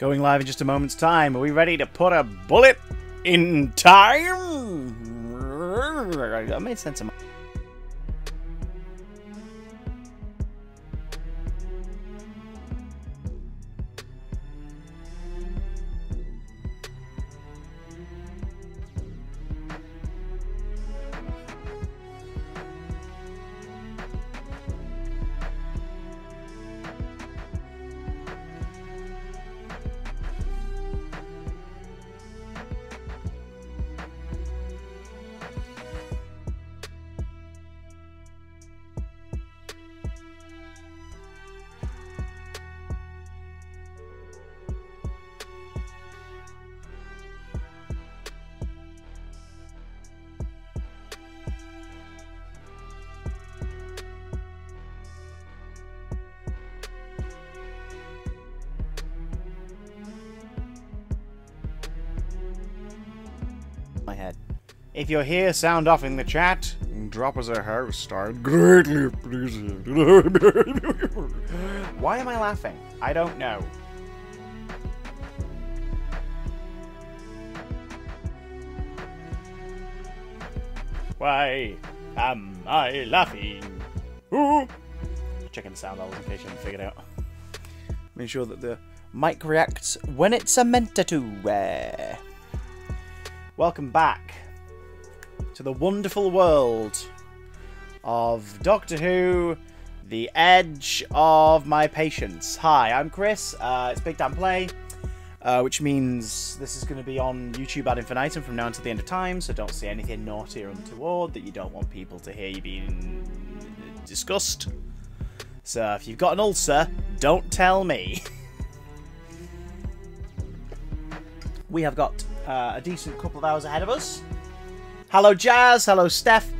Going live in just a moment's time. Are we ready to put a bullet in time? That made sense of my... head. If you're here, sound off in the chat. Drop us a host. I'd greatly appreciate it. Why am I laughing? I don't know. Why am I laughing? Ooh. Checking the sound levels in case you haven't figured out. Make sure that the mic reacts when it's meant to. Welcome back to the wonderful world of Doctor Who, The Edge of My Patience. Hi, I'm Chris. It's Big Dan Play, which means this is going to be on YouTube ad infinitum from now until the end of time, so don't say anything naughty or untoward that you don't want people to hear you being discussed. So if you've got an ulcer, don't tell me. We have got a decent couple of hours ahead of us. Hello Jazz, hello Steph.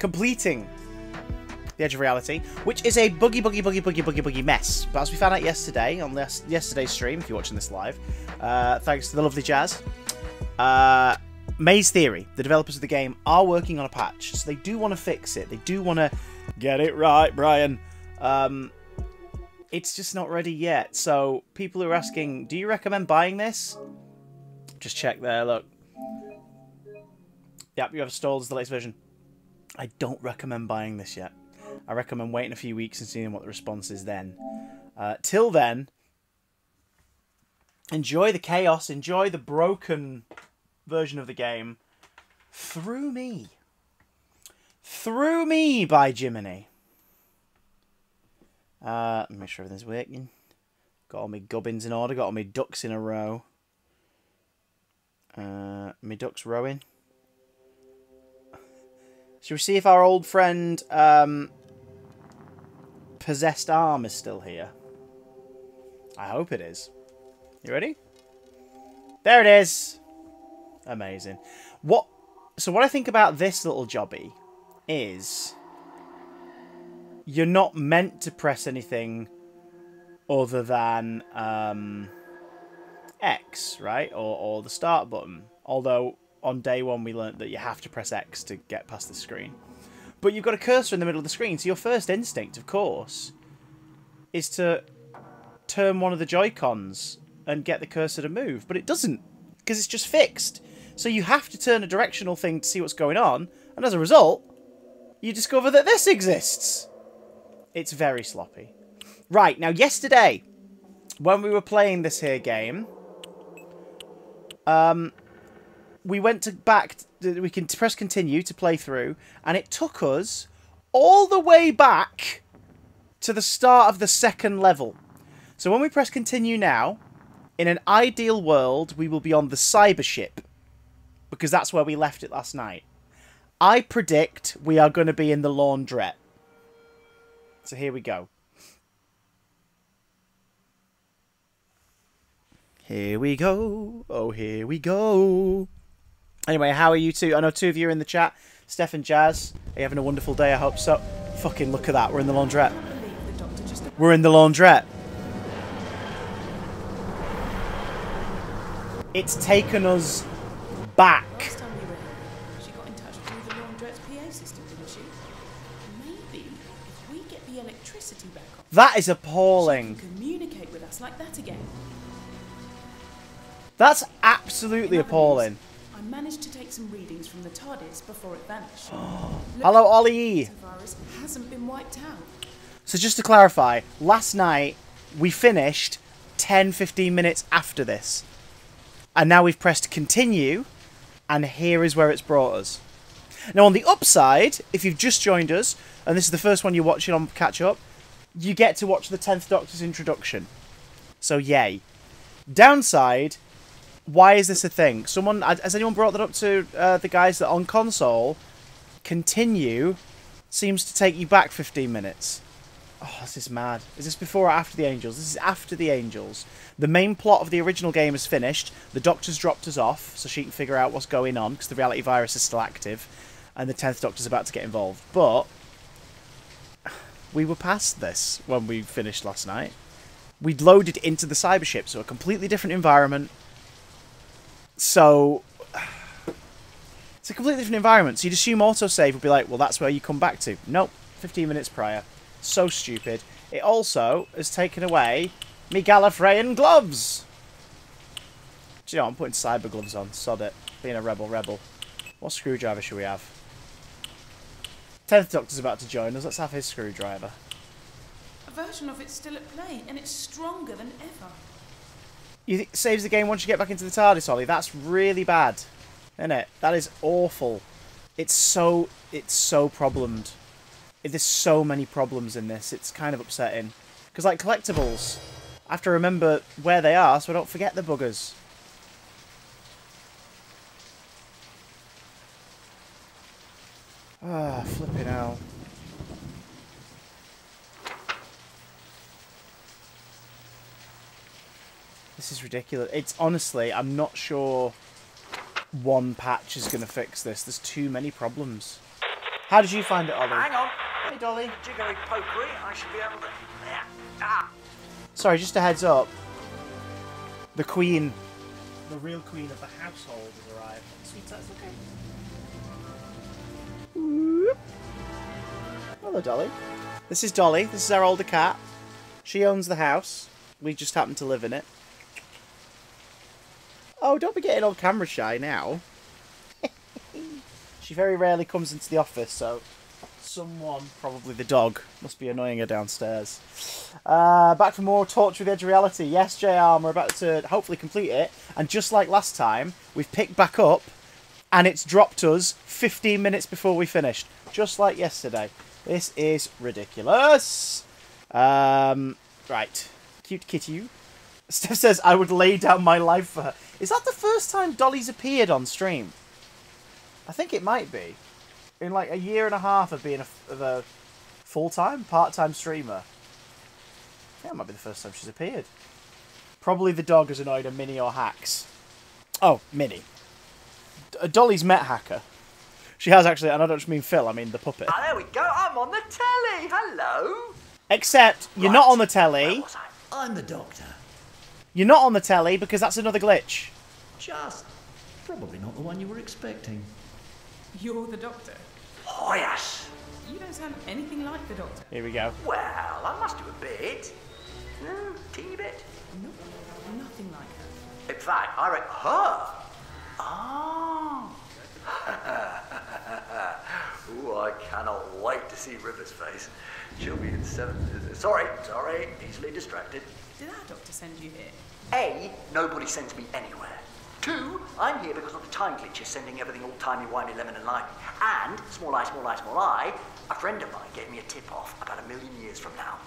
Completing The Edge of Reality, which is a buggy mess. But as we found out yesterday, on yesterday's stream, if you're watching this live, thanks to the lovely Jazz, Maze Theory, the developers of the game, are working on a patch. So they do want to fix it. They do want to get it right, Brian. It's just not ready yet. So people who are asking, do you recommend buying this? Just check there, look. Yep, you have installed the latest version. I don't recommend buying this yet. I recommend waiting a few weeks and seeing what the response is then. Till then, enjoy the chaos, enjoy the broken version of the game. Through Me. Through Me by Jiminy. Let me make sure everything's working. Got all my gubbins in order, got all my ducks in a row. My duck's rowing. Should we see if our old friend Possessed Arm is still here? I hope it is. You ready? There it is. Amazing. So what I think about this little jobby is you're not meant to press anything other than X, right? Or the start button. Although on day one we learnt that you have to press X to get past the screen. But you've got a cursor in the middle of the screen, so your first instinct, of course, is to turn one of the Joy-Cons and get the cursor to move. But it doesn't, because it's just fixed. So you have to turn a directional thing to see what's going on, and as a result, you discover that this exists. It's very sloppy. Right, now yesterday, when we were playing this here game, we went we can press continue to play through, and it took us all the way back to the start of the second level. So when we press continue now, in an ideal world, we will be on the cyber ship, because that's where we left it last night. I predict we are going to be in the laundrette. So here we go. Here we go. Oh, here we go. Anyway, how are you two? I know two of you are in the chat. Steph and Jazz, are you having a wonderful day? I hope so. Fucking look at that. We're in the laundrette. We're in the laundrette. It's taken us back. Last time we were here, she got in touch with the laundrette's PA system, didn't she? Maybe if we get the electricity back on, That is appalling. she can communicate with us like that again. That's absolutely In other appalling. news, I managed to take some readings from the TARDIS before it vanished. Hello, Ollie. The virus hasn't been wiped out. So just to clarify, last night we finished 10-15 minutes after this. And now we've pressed continue, and here is where it's brought us. Now on the upside, if you've just joined us, and this is the first one you're watching on Catch Up, you get to watch the 10th Doctor's introduction. So yay. Downside, why is this a thing? Has anyone brought that up to the guys that on console, continue seems to take you back 15 minutes. Oh, this is mad. Is this before or after the Angels? This is after the Angels. The main plot of the original game is finished. The Doctor's dropped us off so she can figure out what's going on because the reality virus is still active. And the 10th Doctor's about to get involved. But we were past this when we finished last night. We'd loaded into the cyber ship, so a completely different environment. So it's a completely different environment. So you'd assume autosave would be like, well, that's where you come back to. Nope, 15 minutes prior. So stupid. It also has taken away me Gallifreyan gloves. Do you know, I'm putting cyber gloves on. Sod it. Being a rebel. What screwdriver should we have? 10th Doctor's about to join us. Let's have his screwdriver. A version of it's still at play, and it's stronger than ever. You think it saves the game once you get back into the TARDIS, Ollie? That's really bad, isn't it? That is awful. It's so problemed. There's so many problems in this. It's kind of upsetting. Because, like, collectibles, I have to remember where they are so I don't forget the buggers. Ah, flipping hell. This is ridiculous. It's honestly, I'm not sure one patch is going to fix this. There's too many problems. How did you find it, Ollie? Hang on. Hey, Dolly. Jiggery pokery, I should be able to... Sorry, just a heads up. The queen, the real queen of the household has arrived. Sweet, that's okay. Whoop. Hello, Dolly. This is Dolly. This is our older cat. She owns the house. We just happen to live in it. Oh, don't be getting all camera shy now. She very rarely comes into the office, so someone, probably the dog, must be annoying her downstairs. Back for more Torture with the Edge of Reality. Yes, JR, we're about to hopefully complete it. And just like last time, we've picked back up, and it's dropped us 15 minutes before we finished. Just like yesterday. This is ridiculous. Right. Cute kitty. Steph says, I would lay down my life for her. Is that the first time Dolly's appeared on stream? I think it might be. In like a year and a half of being a full-time, part-time streamer. I think that might be the first time she's appeared. Probably the dog has annoyed a Minnie or Hax. Oh, Minnie. Dolly's met Hacker. She has actually, and I don't just mean Phil, I mean the puppet. Ah, there we go. I'm on the telly. Hello. Except, you're not on the telly. Where was I? I'm the Doctor. You're not on the telly because that's another glitch. Just probably not the one you were expecting. You're the Doctor. Oh, yes. You don't sound anything like the Doctor. Here we go. Well, I must do a bit. Teeny bit. Nope, nothing like her. In fact, I reckon her. Oh. Ooh, I cannot wait to see River's face. She'll be in 7. Sorry, easily distracted. Did our Doctor send you here? A, nobody sends me anywhere. 2, I'm here because of the time glitches sending everything all timey-wimey, lemon and lime. And, small eye, a friend of mine gave me a tip-off about 1 million years from now.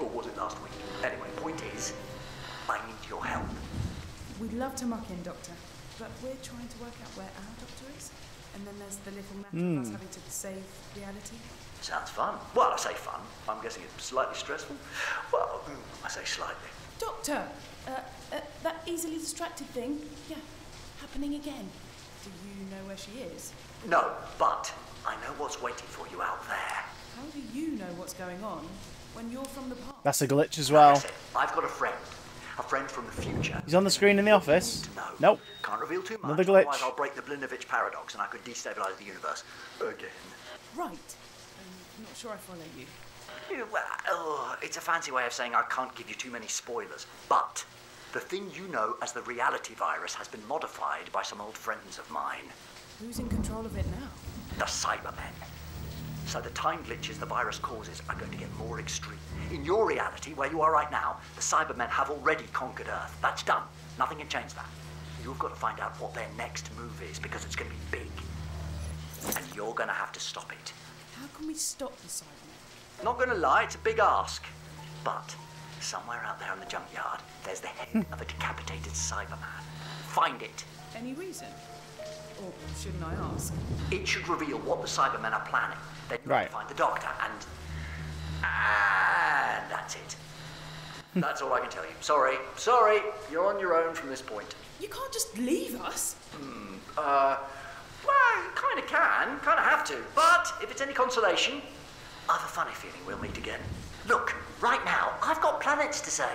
Or was it last week? Anyway, point is, I need your help. We'd love to muck in, Doctor, but we're trying to work out where our Doctor is. And then there's the little matter of us having to save reality. Sounds fun. Well, I say fun. I'm guessing it's slightly stressful. Well, I say slightly. Doctor! That easily distracted thing, yeah, happening again. Do you know where she is? No, but I know what's waiting for you out there. How do you know what's going on when you're from the past? That's a glitch as Like I well. said, I've got a friend from the future. He's on the screen in the office. No. Nope. Can't reveal too much. Another glitch. Otherwise I'll break the Blinovich paradox and I could destabilize the universe. Again. Right. I'm not sure I follow you. Yeah, well, it's a fancy way of saying I can't give you too many spoilers. But The thing you know as the reality virus has been modified by some old friends of mine. Who's in control of it now? The Cybermen. So the time glitches the virus causes are going to get more extreme. In your reality, where you are right now, the Cybermen have already conquered Earth. That's done. Nothing can change that. You've got to find out what their next move is, because it's going to be big. And you're going to have to stop it. How can we stop the Cybermen? Not going to lie, it's a big ask. But somewhere out there in the junkyard, there's the head of a decapitated Cyberman. Find it. Any reason? Or shouldn't I ask? It should reveal what the Cybermen are planning. Then you have to find the Doctor, and that's it. That's all I can tell you. Sorry, you're on your own from this point. You can't just leave us. Well, you kind of can, kind of have to. But if it's any consolation, I have a funny feeling we'll meet again. Look, right now, I've got planets to save.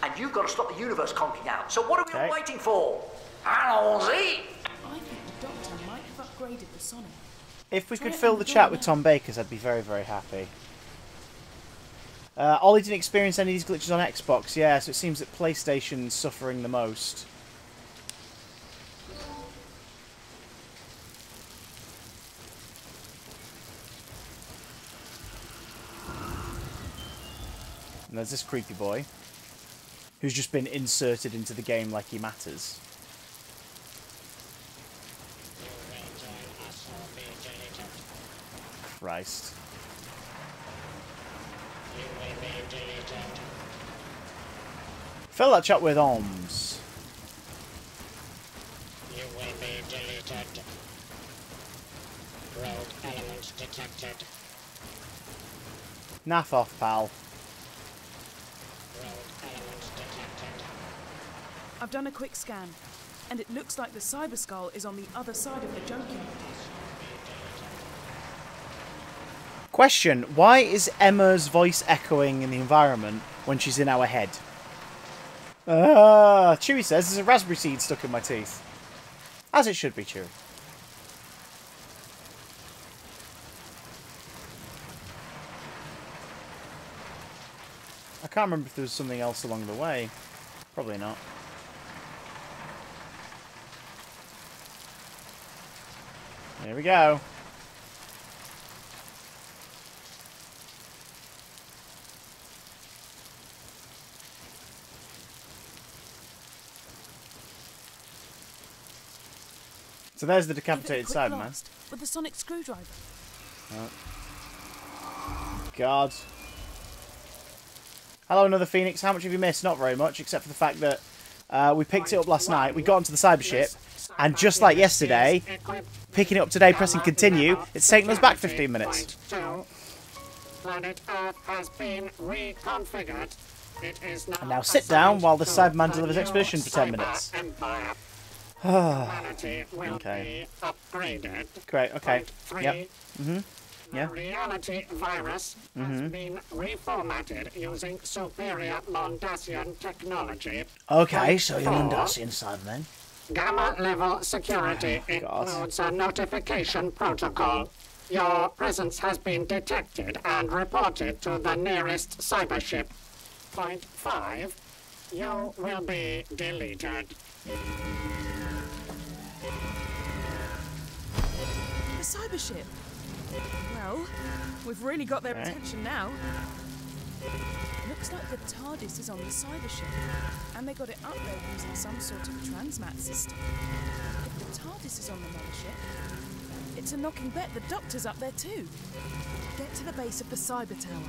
And you've got to stop the universe conking out. So what are we all waiting for? Allons-y! I think the Doctor might have upgraded the Sonic. If we could fill the chat with Tom Bakers, I'd be very, very happy. Ollie didn't experience any of these glitches on Xbox, yeah, so it seems that PlayStation's suffering the most. And there's this creepy boy, who's just been inserted into the game like he matters. Christ. Fill that chat with ohms. You will be deleted. Rogue element detected. Naff off, pal. Rogue element detected. I've done a quick scan, and it looks like the Cyber Skull is on the other side of the junkyard. Question, why is Emma's voice echoing in the environment when she's in our head? Chewie says there's a raspberry seed stuck in my teeth. As it should be, Chewie. I can't remember if there was something else along the way. Probably not. Here we go. So there's the decapitated Cyberman. With the sonic screwdriver. Oh. God. Hello, another Phoenix. How much have you missed? Not very much, except for the fact that we picked it up last night. We got onto the cyber ship, and just like yesterday, picking it up today, pressing continue, it's taken us back 15 minutes. Planet Earth has been reconfigured. It is now And now sit down while the Cyberman delivers expedition for 10 minutes. Okay. Upgraded. Great, okay. Yep. The reality virus has been reformatted using superior Mondasian technology. Okay, so you're Mondasian Cybermen. Gamma level security includes a notification protocol. Your presence has been detected and reported to the nearest cyber ship. Point 5. You will be deleted. The cyber ship. Well, we've really got their attention now. Looks like the TARDIS is on the cyber ship, and they got it up there using some sort of transmat system. If the TARDIS is on the mothership, it's a knocking bet the Doctor's up there too. Get to the base of the cyber tower.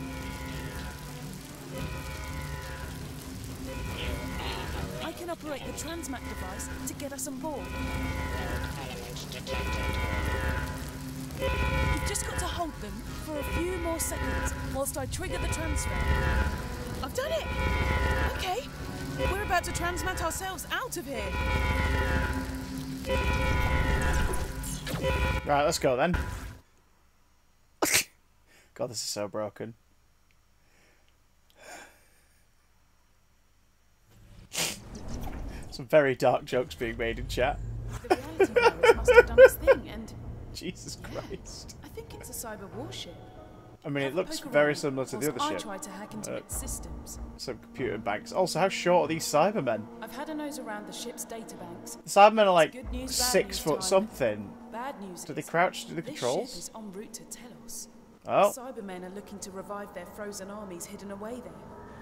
I can operate the transmat device to get us on board. You've just got to hold them for a few more seconds whilst I trigger the transfer. I've done it! Okay, we're about to transmat ourselves out of here. Right, let's go then. God, this is so broken. Some very dark jokes being made in chat. The reality virus must have done its thing, and Jesus Christ. I think it's a cyber warship. I mean, Have it a looks poke very around similar to the whilst other I ship. try to hack into its systems. Some computer banks. Also, how short are these Cybermen? I've had a nose around the ship's databanks. The Cybermen are like Good news, bad 6 news foot time. something. Bad news Do they is, crouch to do the this controls? ship is en route to Telos. Oh. Cybermen are looking to revive their frozen armies hidden away there,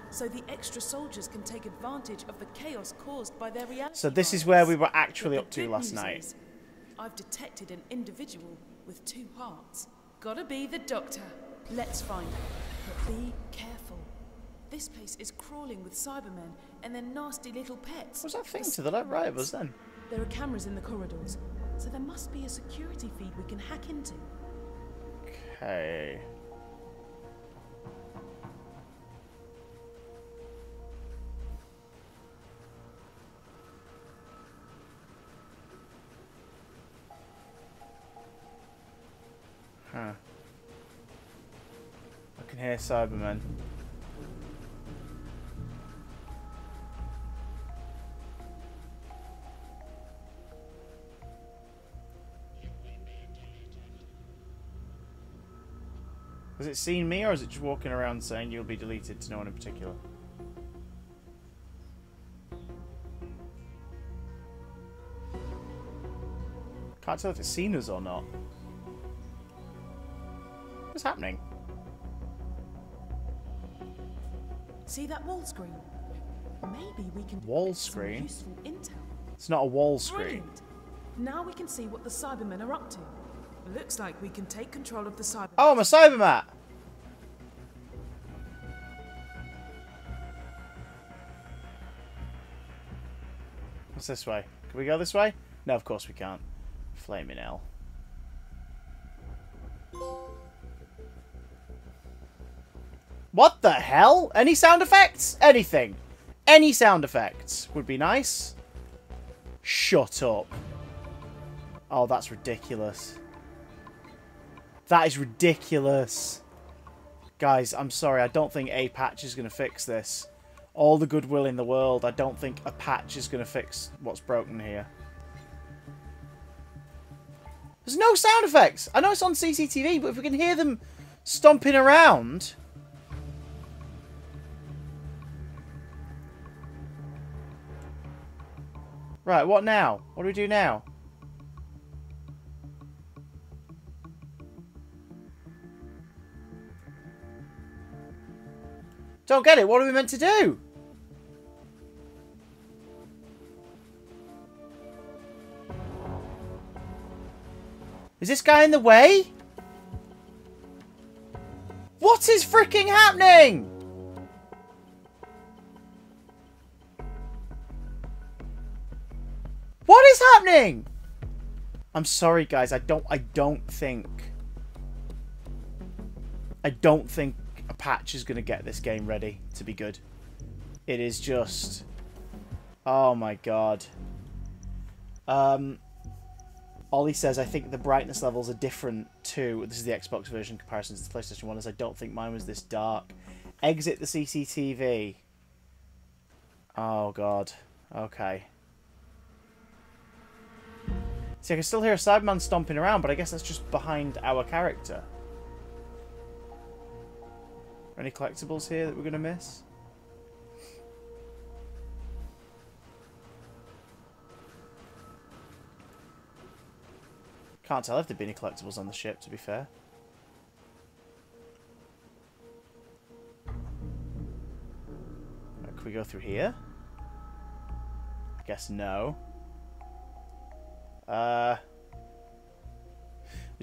so the extra soldiers can take advantage of the chaos caused by their reality. So this is virus. were we were actually But up the to good last news night. is, I've detected an individual with 2 hearts. Gotta be the Doctor. Let's find her. But be careful. This place is crawling with Cybermen and their nasty little pets. What's that thing to the left, right of us then? There are cameras in the corridors, so there must be a security feed we can hack into. Okay. Huh. I can hear Cybermen. Has it seen me, or is it just walking around saying you'll be deleted to no one in particular? Can't tell if it's seen us or not. What's happening? See that wall screen? Maybe we can Wall get some screen? useful intel. It's not a wall screen. Brilliant. Now we can see what the Cybermen are up to. Looks like we can take control of the Cybermen. Oh, I'm a Cybermat! What's this way? Can we go this way? No, of course we can't. Flaming hell. What the hell? Any sound effects? Anything. Any sound effects would be nice. Shut up. Oh, that's ridiculous. That is ridiculous. Guys, I'm sorry. I don't think a patch is going to fix this. All the goodwill in the world, I don't think a patch is going to fix what's broken here. There's no sound effects. I know it's on CCTV, but if we can hear them stomping around... Right, what now? What do we do now? Don't get it. What are we meant to do? Is this guy in the way? What is freaking happening? What is happening? I'm sorry, guys. I don't think a patch is going to get this game ready to be good. It is just... Oh my god. Ollie says, I think the brightness levels are different too. This is the Xbox version comparison to the PlayStation 1, as I don't think mine was this dark. Exit the CCTV. Oh god. Okay. See, I can still hear a Cyberman stomping around, but I guess that's just behind our character. Any collectibles here that we're going to miss? Can't tell if there've been any collectibles on the ship, to be fair. Can we go through here? I guess no.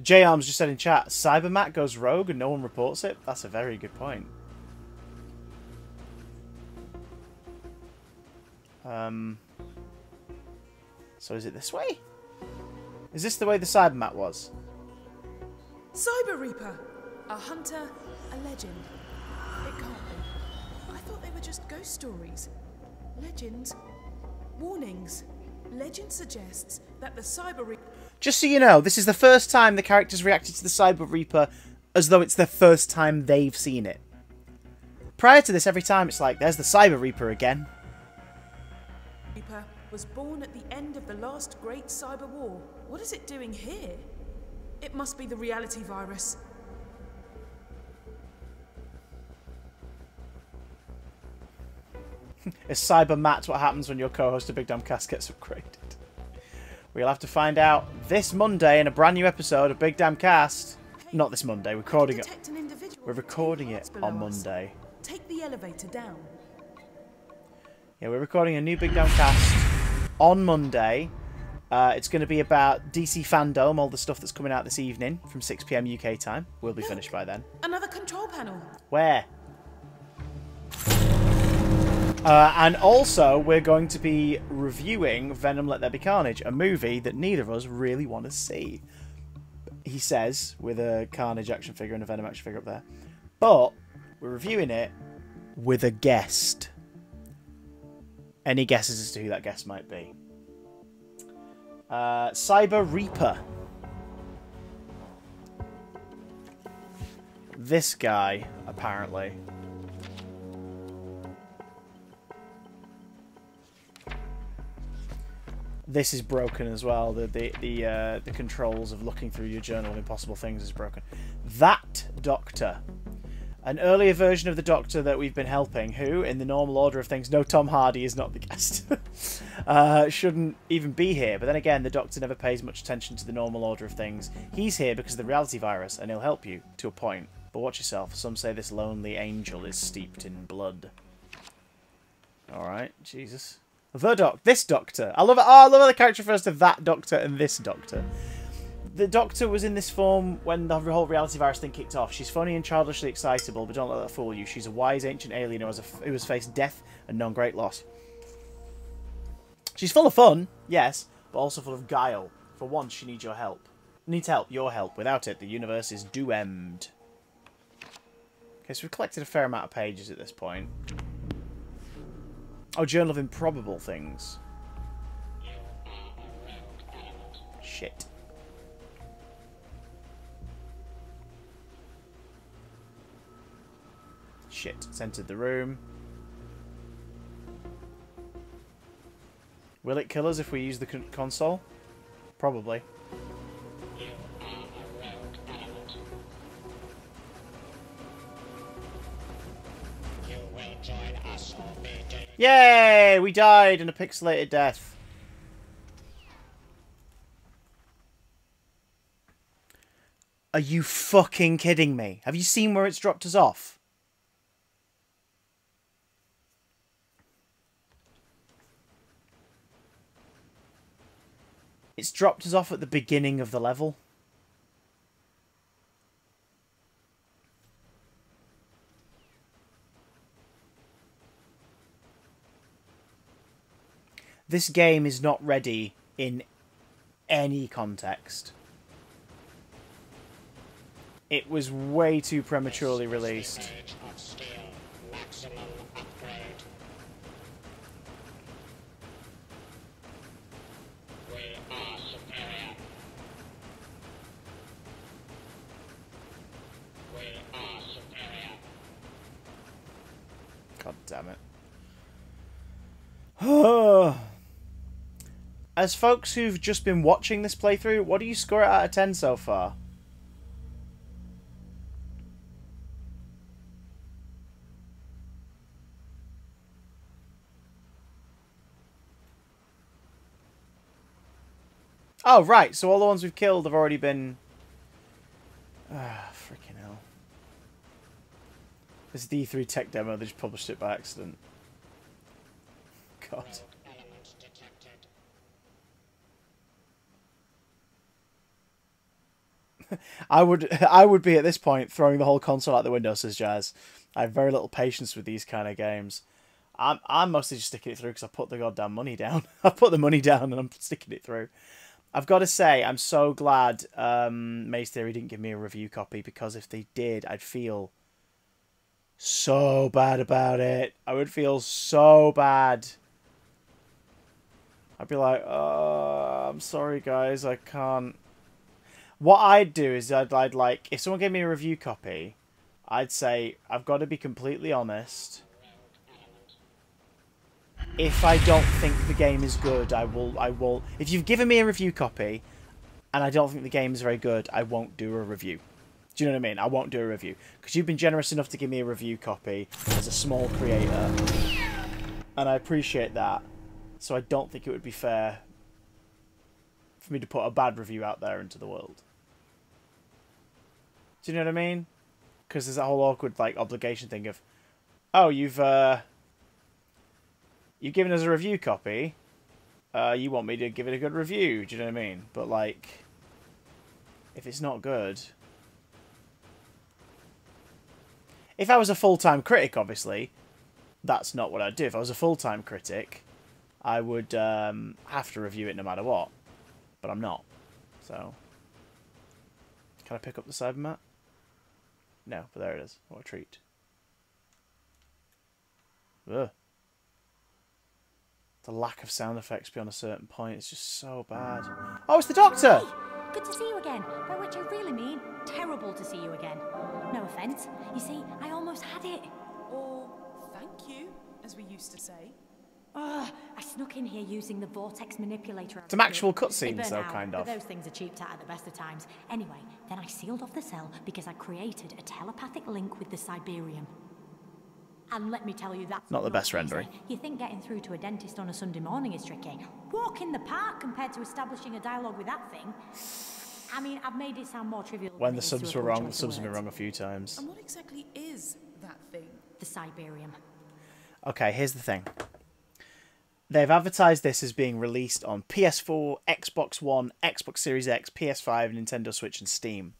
J-Arms just said in chat, Cybermat goes rogue and no one reports it. That's a very good point. So is it this way? Is this the way the Cybermat was? Cyber Reaper! A hunter, a legend. It can't be. I thought they were just ghost stories. Legends. Warnings. Legend suggests that the Cyber Reaper... Just so you know, this is the first time the characters reacted to the Cyber Reaper as though it's the first time they've seen it. Prior to this, every time it's like, there's the Cyber Reaper again. Reaper was born at the end of the last great cyber war. What is it doing here? It must be the reality virus. Is Cyber Matt what happens when your co-host of Big Damn Cast gets upgraded? We'll have to find out this Monday in a brand new episode of Big Damn Cast. Not this Monday, we're recording it. We're recording it on Monday. Take the elevator down. Yeah, we're recording a new Big Damn Cast on Monday. It's going to be about DC Fandom, all the stuff that's coming out this evening from 6 PM UK time. We'll be finished by then. Another control panel. Where? And also, we're going to be reviewing Venom Let There Be Carnage, a movie that neither of us really want to see. He says, with a Carnage action figure and a Venom action figure up there. But we're reviewing it with a guest. Any guesses as to who that guest might be? Cyber Reaper. This guy, apparently. This is broken as well. The controls of looking through your journal of impossible things is broken. That Doctor. An earlier version of the Doctor that we've been helping, who, in the normal order of things, no, Tom Hardy is not the guest. Shouldn't even be here. But then again, the Doctor never pays much attention to the normal order of things. He's here because of the reality virus, and he'll help you, to a point. But watch yourself. Some say this lonely angel is steeped in blood. Alright, Jesus. This Doctor. I love it. Oh, I love how the character refers to that Doctor and this Doctor. The Doctor was in this form when the whole reality virus thing kicked off. She's funny and childishly excitable, but don't let that fool you. She's a wise ancient alien who has faced death and known great loss. She's full of fun, yes, but also full of guile. For once, she needs your help. Your help. Without it, the universe is doomed. Okay, so we've collected a fair amount of pages at this point. Oh, Journal of Improbable Things. Shit. Shit. It's entered the room. Will it kill us if we use the console? Probably. Yay! We died in a pixelated death. Are you fucking kidding me? Have you seen where it's dropped us off? It's dropped us off at the beginning of the level. This game is not ready in any context. It was way too prematurely released. God damn it. As folks who've just been watching this playthrough, what do you score it out of 10 so far? Oh, right. So all the ones we've killed have already been... Ah, freaking hell. This is the E3 tech demo. They just published it by accident. God. I would be at this point throwing the whole console out the window, says Jazz. I have very little patience with these kind of games. I'm mostly just sticking it through because I put the goddamn money down. I put the money down and I'm sticking it through. I've got to say, I'm so glad Maze Theory didn't give me a review copy, because if they did, I'd feel so bad about it. I would feel so bad. I'd be like, oh, I'm sorry guys, I can't. What I'd do is I'd like, if someone gave me a review copy, I'd say, I've got to be completely honest. If I don't think the game is good, I will. If you've given me a review copy and I don't think the game is very good, I won't do a review. Do you know what I mean? I won't do a review. Because you've been generous enough to give me a review copy as a small creator. And I appreciate that. So I don't think it would be fair for me to put a bad review out there into the world. Do you know what I mean? Because there's that whole awkward like obligation thing of, oh, you've given us a review copy. You want me to give it a good review. Do you know what I mean? But like, if it's not good, if I was a full-time critic, obviously, that's not what I'd do. If I was a full-time critic, I would have to review it no matter what. But I'm not. So, can I pick up the Cybermat? No, but there it is. What a treat. Ugh. The lack of sound effects beyond a certain point is just so bad. Oh, it's the Doctor! Hey, good to see you again. By which I really mean terrible to see you again. No offence. You see, I almost had it. Or thank you, as we used to say. I snuck in here using the vortex manipulator. Some actual cutscenes, though, kind of. But those things are cheaped at the best of times. Anyway, then I sealed off the cell because I created a telepathic link with the Siberium. And let me tell you, that's not the best rendering. You think getting through to a dentist on a Sunday morning is tricky? Walk in the park compared to establishing a dialogue with that thing. I mean, I've made it sound more trivial. When the subs were wrong, the subs have been wrong a few times. And what exactly is that thing? The Siberium. Okay, here's the thing. They've advertised this as being released on PS4, Xbox One, Xbox Series X, PS5, Nintendo Switch, and Steam.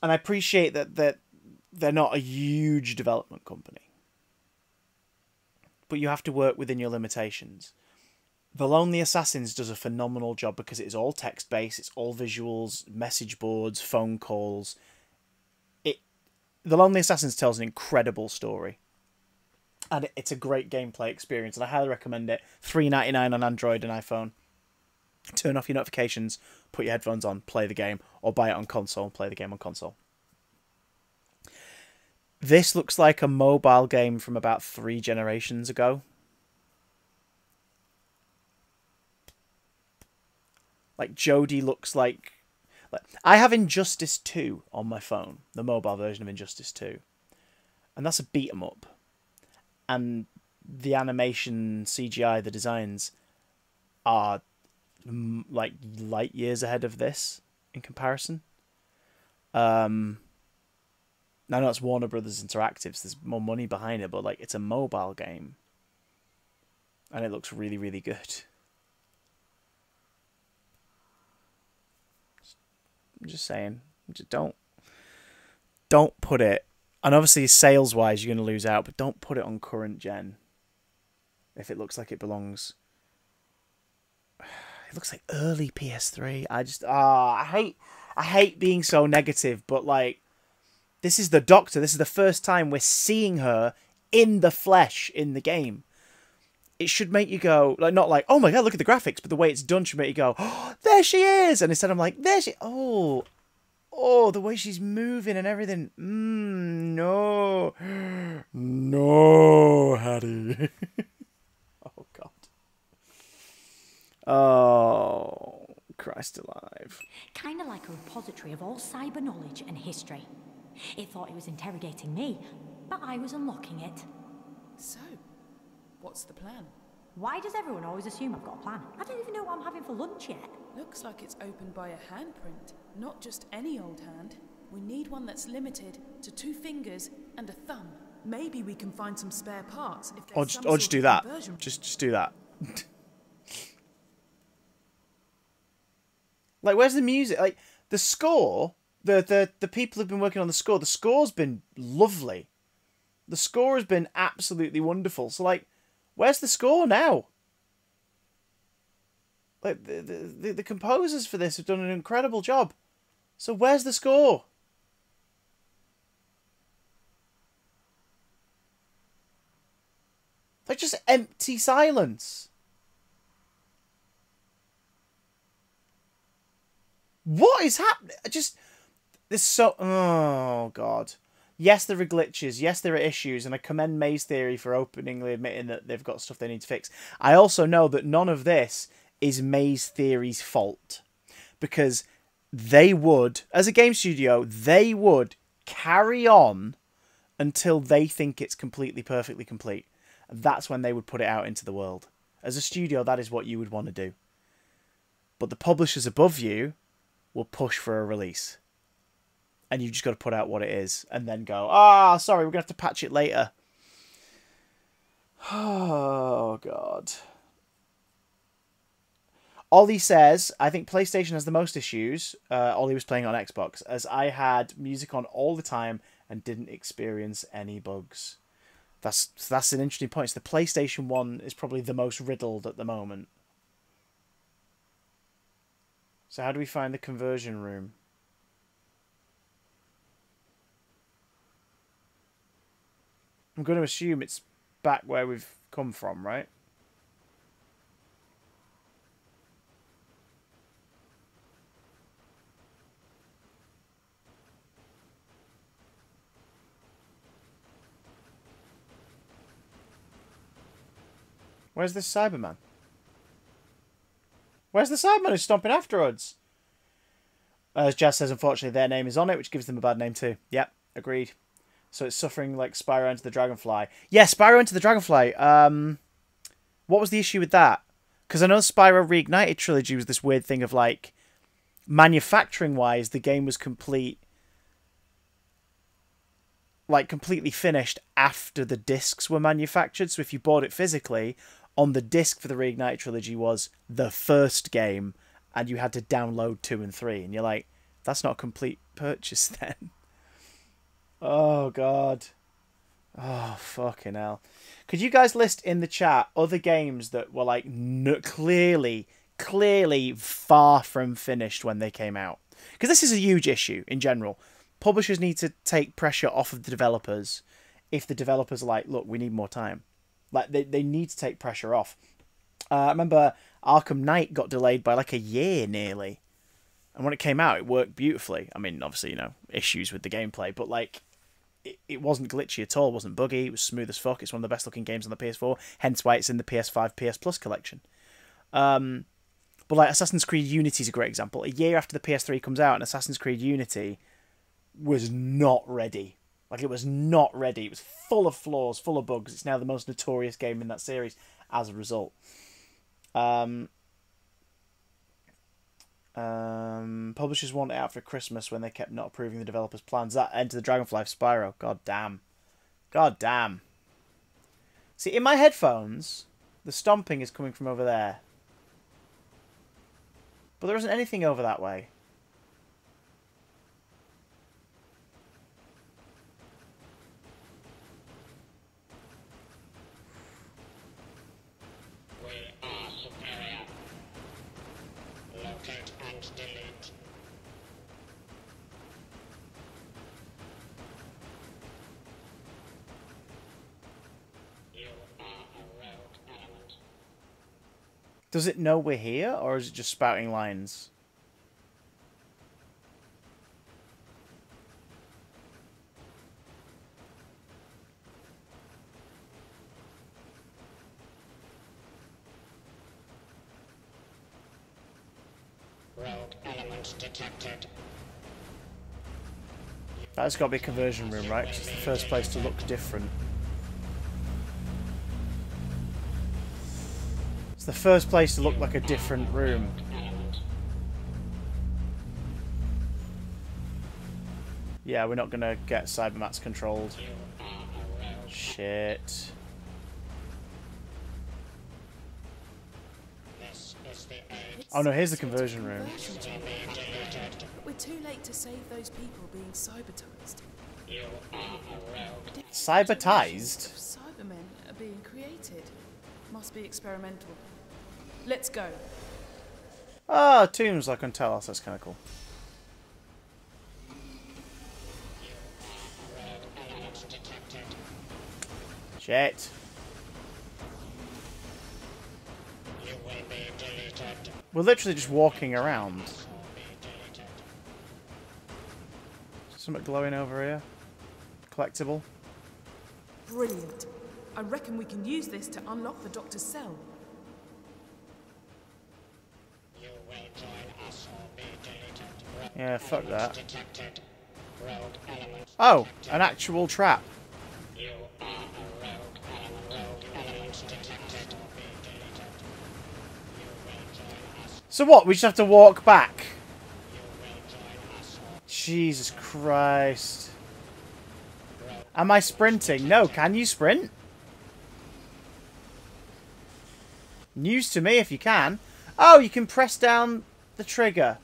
And I appreciate that they're not a huge development company. But you have to work within your limitations. The Lonely Assassins does a phenomenal job because it is all text-based, it's all visuals, message boards, phone calls. The Lonely Assassins tells an incredible story. And it's a great gameplay experience, and I highly recommend it. $3.99 on Android and iPhone. Turn off your notifications, put your headphones on, play the game, or buy it on console and play the game on console. This looks like a mobile game from about 3 generations ago. Like, Jodie looks like... I have Injustice 2 on my phone, the mobile version of Injustice 2. And that's a beat-em-up. And the animation, CGI, the designs are like light years ahead of this in comparison. I know it's Warner Brothers Interactive, so there's more money behind it, but like it's a mobile game. And it looks really, really good. I'm just saying, just don't put it, and obviously sales wise you're going to lose out, but don't put it on current gen if it looks like it belongs. It looks like early PS3. I hate being so negative, but like, this is the Doctor. This is the first time we're seeing her in the flesh in the game. It should make you go, like, not like, oh my god, look at the graphics, but the way it's done should make you go, oh, there she is! And instead I'm like, there she, oh, the way she's moving and everything. No. No, Hattie. Oh, God. Oh, Christ alive. Kind of like a repository of all cyber knowledge and history. It thought it was interrogating me, but I was unlocking it. So, what's the plan? Why does everyone always assume I've got a plan? I don't even know what I'm having for lunch yet. Looks like it's opened by a handprint. Not just any old hand. We need one that's limited to 2 fingers and a thumb. Maybe we can find some spare parts if there's Or just do that. Just do that. Like, where's the music? Like, the score, the people who've been working on the score's been lovely. The score has been absolutely wonderful. So, like, where's the score now? Like, the composers for this have done an incredible job. So where's the score? Like, just empty silence. What is happening? There's so... Oh, God. Yes, there are glitches. Yes, there are issues. And I commend Maze Theory for openly admitting that they've got stuff they need to fix. I also know that none of this is Maze Theory's fault. Because they would, as a game studio, they would carry on until they think it's completely, perfectly complete. And that's when they would put it out into the world. As a studio, that is what you would want to do. But the publishers above you will push for a release. And you've just got to put out what it is. And then go, sorry, we're going to have to patch it later. Oh, God. Ollie says, I think PlayStation has the most issues. Ollie was playing on Xbox, as I had music on all the time and didn't experience any bugs. That's an interesting point. So the PlayStation 1 is probably the most riddled at the moment. So how do we find the conversion room? I'm going to assume it's back where we've come from, right? Where's the Cyberman? Where's the Cyberman who's stomping after us? As Jazz says, unfortunately, their name is on it, which gives them a bad name too. Yep, agreed. So it's suffering like Spyro Into the Dragonfly. Yeah, Spyro Into the Dragonfly. What was the issue with that? Because I know Spyro Reignited Trilogy was this weird thing of like, manufacturing-wise, the game was complete, like completely finished after the discs were manufactured. So if you bought it physically, on the disc for the Reignited Trilogy was the first game, and you had to download 2 and 3. And you're like, that's not a complete purchase then. Oh, God. Oh, fucking hell. Could you guys list in the chat other games that were like clearly far from finished when they came out? Because this is a huge issue in general. Publishers need to take pressure off of the developers if the developers are like, look, we need more time. Like, they need to take pressure off. I remember Arkham Knight got delayed by like a year nearly. And when it came out, it worked beautifully. I mean, obviously, you know, issues with the gameplay, but like, it wasn't glitchy at all. It wasn't buggy. It was smooth as fuck. It's one of the best looking games on the PS4. Hence why it's in the PS5 PS Plus collection. But like, Assassin's Creed Unity is a great example. A year after the PS3 comes out, and Assassin's Creed Unity was not ready. Like, it was not ready. It was full of flaws, full of bugs. It's now the most notorious game in that series as a result. Publishers want it out for Christmas when they kept not approving the developers' plans. That Enter the Dragonfly Spyro. God damn. God damn. See, in my headphones, the stomping is coming from over there. But there isn't anything over that way. Does it know we're here, or is it just spouting lines? Rogue element detected. That's got to be a conversion room, right? 'Cause it's the first place to look different. It's the first place to look like a different room. Yeah, we're not going to get Cybermats controlled. Shit. Oh no, here's the conversion room. But we're too late to save those people being cybertized. Cybertized? Cybermen are being created. Must be experimental. Let's go. Ah, tombs, I can tell us. That's kind of cool. Shit. We're literally just walking around. Something glowing over here. Collectible. Brilliant. I reckon we can use this to unlock the doctor's cell. Yeah, fuck that. Oh, an actual trap. So what? We just have to walk back? Jesus Christ. Am I sprinting? No, can you sprint? News to me if you can. Oh, you can press down the trigger.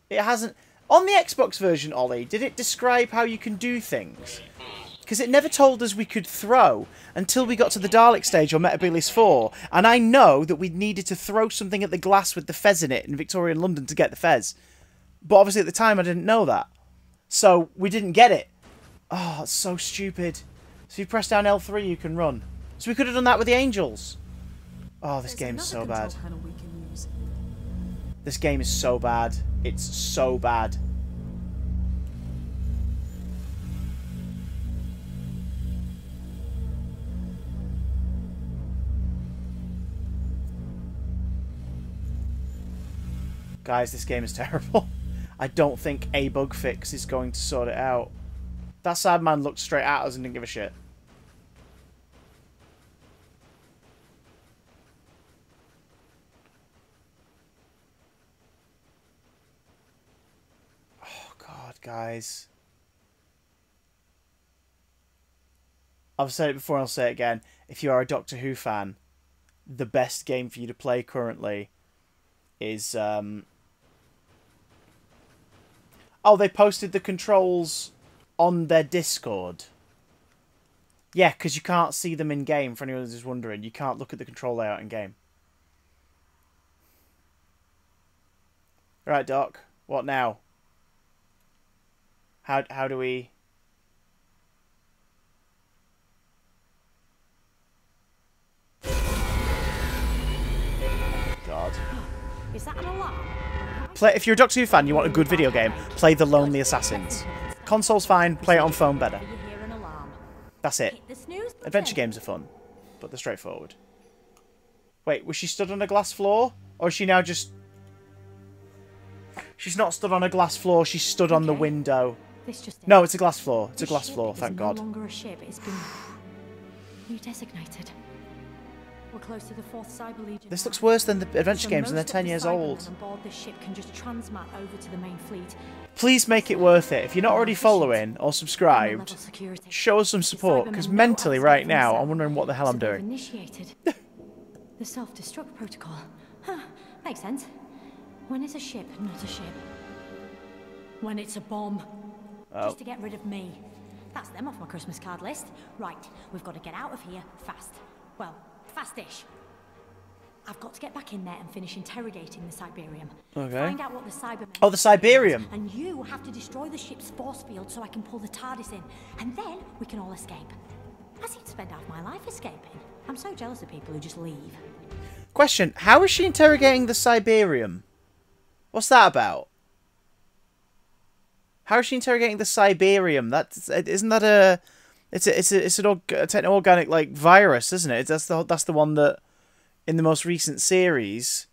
It hasn't... On the Xbox version, Ollie, did it describe how you can do things? Because it never told us we could throw until we got to the Dalek stage on Metabilis 4. And I know that we needed to throw something at the glass with the fez in it in Victorian London to get the fez. But obviously at the time I didn't know that. So we didn't get it. Oh, that's so stupid. So if you press down L3 you can run. So we could have done that with the Angels. Oh, this game is so bad. This game is so bad. It's so bad. Guys, this game is terrible. I don't think a bug fix is going to sort it out. That sad man looked straight at us and didn't give a shit. Oh, God, guys. I've said it before and I'll say it again. If you are a Doctor Who fan, the best game for you to play currently is... Oh, they posted the controls on their Discord. Yeah, because you can't see them in-game, for anyone who's wondering. You can't look at the control layout in-game. Right, Doc. What now? How do we... God. Is that an alarm? If you're a Doctor Who fan, you want a good video game, play The Lonely Assassins. Console's fine, play it on phone better. That's it. Adventure games are fun, but they're straightforward. Wait, was she stood on a glass floor? Or is she now just... She's not stood on a glass floor, she's stood on the window. No, it's a glass floor. It's a glass floor, thank God. No longer a ship, it's been redesignated. We're close to the 4th Cyber Legion. This looks worse than the adventure games and they're 10 years old. On board this ship can just transmat over to the main fleet. Please make it worth it. If you're not already following or subscribed, show us some support, because mentally right now I'm wondering what the hell I'm doing. Initiated the self-destruct protocol. Huh, makes sense. When is a ship not a ship? When it's a bomb. Oh. Just to get rid of me. That's them off my Christmas card list. Right, we've got to get out of here fast. Well, fast-ish. I've got to get back in there and finish interrogating the Cyberium. Okay. Find out what the Cyber... Oh, the Cyberium! And you have to destroy the ship's force field so I can pull the TARDIS in. And then we can all escape. I seem to spend half my life escaping. I'm so jealous of people who just leave. Question, how is she interrogating the Cyberium? What's that about? How is she interrogating the Cyberium? Isn't that a... It's an techno-organic like virus, isn't it? That's the one that in the most recent series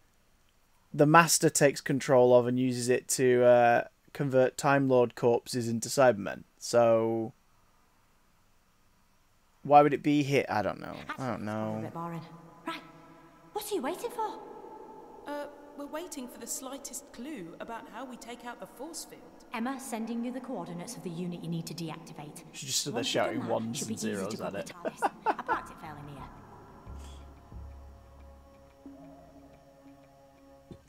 the Master takes control of and uses it to convert Time Lord corpses into Cybermen. So why would it be here? I don't know. I don't know. A bit boring. Right. What are you waiting for? We're waiting for the slightest clue about how we take out the force field. Emma, sending you the coordinates of the unit you need to deactivate. She just stood there shouting ones and zeros at it. I parked it fairly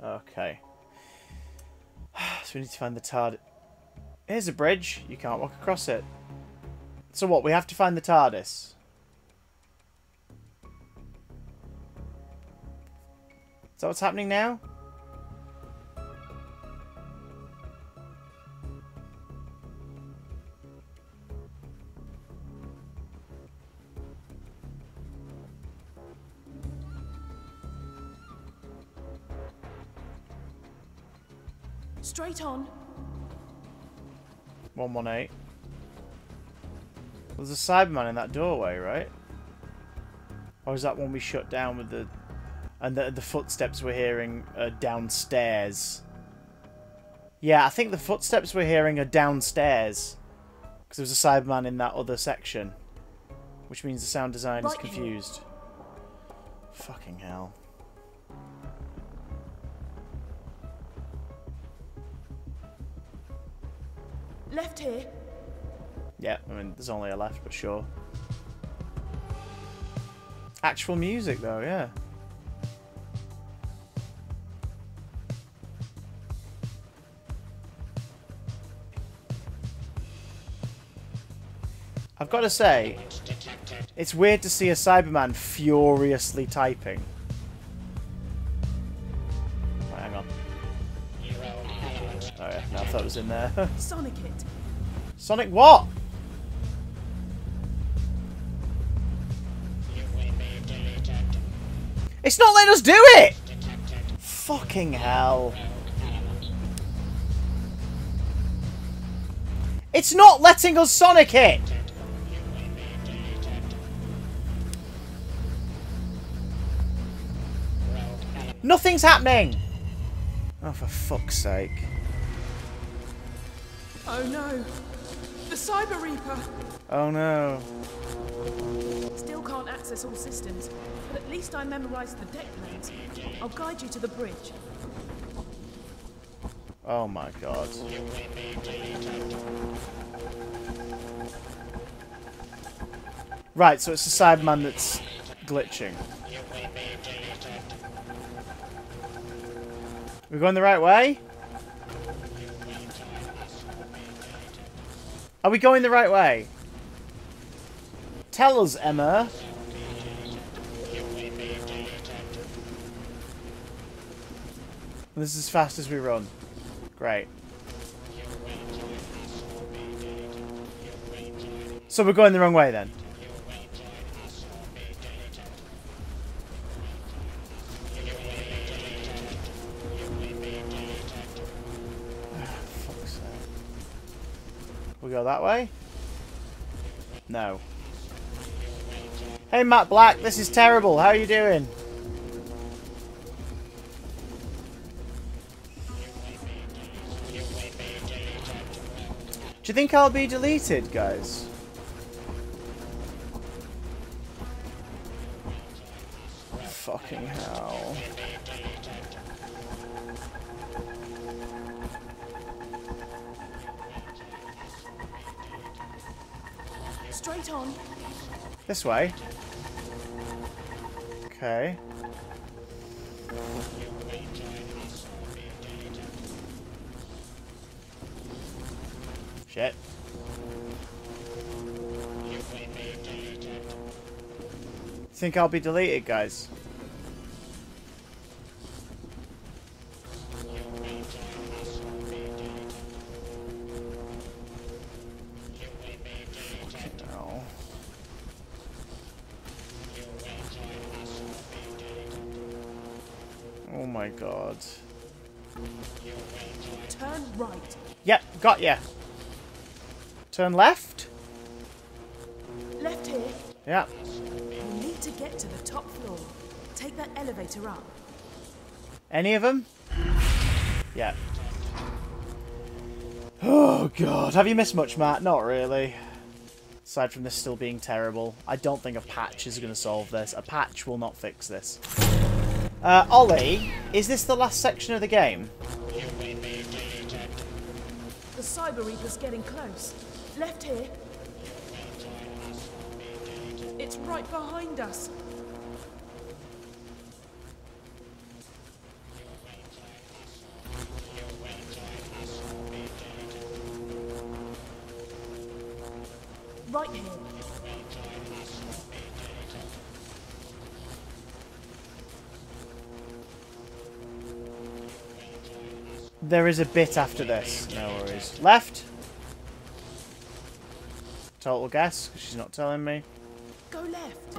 near. Okay. So we need to find the TARDIS. Here's a bridge. You can't walk across it. So what? We have to find the TARDIS. Is that what's happening now? Straight on. 118. There's a Cyberman in that doorway, right? Or is that one we shut down with the... And the footsteps we're hearing are downstairs? Yeah, I think the footsteps we're hearing are downstairs. Because there was a Cyberman in that other section. Which means the sound design is confused. Fucking hell. Left here. Yeah, I mean, there's only a left, but sure. Actual music, though, yeah. I've got to say, it's weird to see a Cyberman furiously typing. Right, hang on. Oh yeah, no, I thought it was in there. Sonic it. Sonic what? It's not letting us do it! Fucking hell. It's not letting us Sonic it! Nothing's happening! Oh, for fuck's sake. Oh no. The Cyber Reaper. Oh no. Still can't access all systems, but at least I memorized the deck plans. I'll guide you to the bridge. Oh my god. Right, so it's the Cyberman that's glitching. We're going the right way? Are we going the right way? Tell us, Emma. This is as fast as we run. Great. So we're going the wrong way then? Fuck's sake. We go that way? No. Hey Matt Black, this is terrible. How are you doing? Do you think I'll be deleted, guys? Fucking hell. Straight on. This way. Okay. Shit. Think I'll be deleted, guys? Fucking hell. Oh my god. Turn right. Yep, got ya. Turn left? Left here. Yeah. You need to get to the top floor. Take that elevator up. Any of them? Yeah. Oh god. Have you missed much, Matt? Not really. Aside from this still being terrible. I don't think a patch is going to solve this. A patch will not fix this. Ollie, is this the last section of the game? The Cyber Reaper's getting close. Left here. It's right behind us. Right here. There is a bit after this. No worries. Left? Total guess, because she's not telling me. Go left.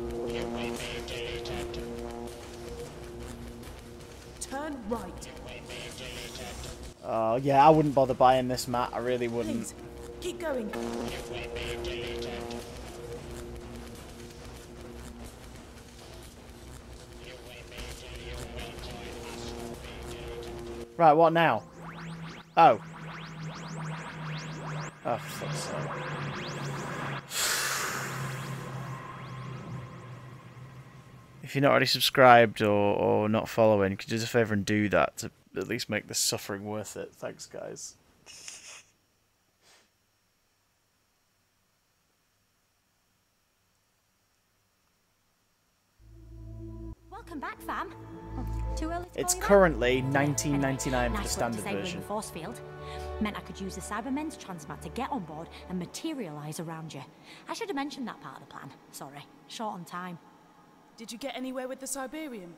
Turn right. Oh, yeah, I wouldn't bother buying this, Matt. I really wouldn't. Please, keep going. Right, what now? Oh. Oh, for fuck's sake. If you're not already subscribed or not following, could you do us a favour and do that to at least make this suffering worth it? Thanks, guys. Welcome back, fam. Too early to It's call you currently back? $19.99 for Nice the work standard disabling version. the force field. Meant I could use the Cybermen's transmat to get on board and materialise around you. I should have mentioned that part of the plan. Sorry. Short on time. Did you get anywhere with the Siberian?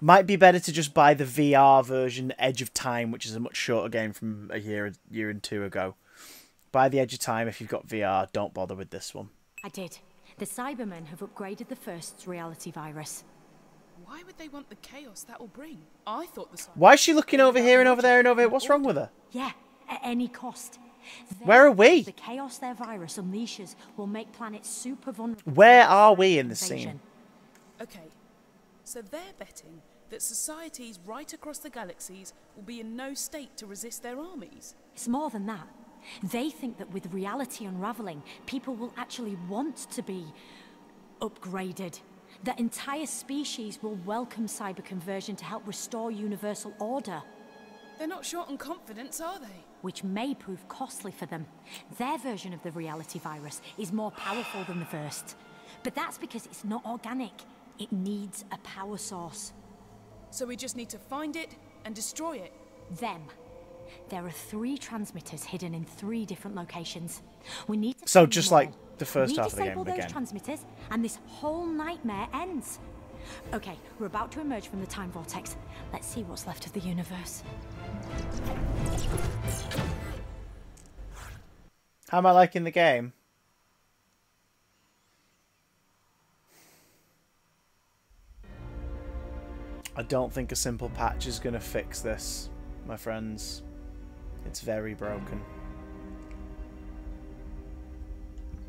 Might be better to just buy the VR version, Edge of Time, which is a much shorter game from a year and two ago. Buy the Edge of Time if you've got VR. Don't bother with this one. I did. The Cybermen have upgraded the first reality virus. Why would they want the chaos that will bring? I thought the Why is she looking over here and over there and over here? What's wrong with her? Yeah, at any cost. Where are we? The chaos their virus unleashes will make planets super vulnerable. Where are we in the scene? Okay, so they're betting that societies right across the galaxies will be in no state to resist their armies. It's more than that. They think that with reality unraveling, people will actually want to be upgraded. That entire species will welcome cyber conversion to help restore universal order. They're not short on confidence, are they? Which may prove costly for them. Their version of the reality virus is more powerful than the first. But that's because it's not organic. It needs a power source. So we just need to find it and destroy it. Them. There are 3 transmitters hidden in 3 different locations. We need to So find just them all. like the first half of the game We disable those again. transmitters, and this whole nightmare ends. Okay, we're about to emerge from the time vortex. Let's see what's left of the universe. How am I liking the game? I don't think a simple patch is going to fix this, my friends. It's very broken.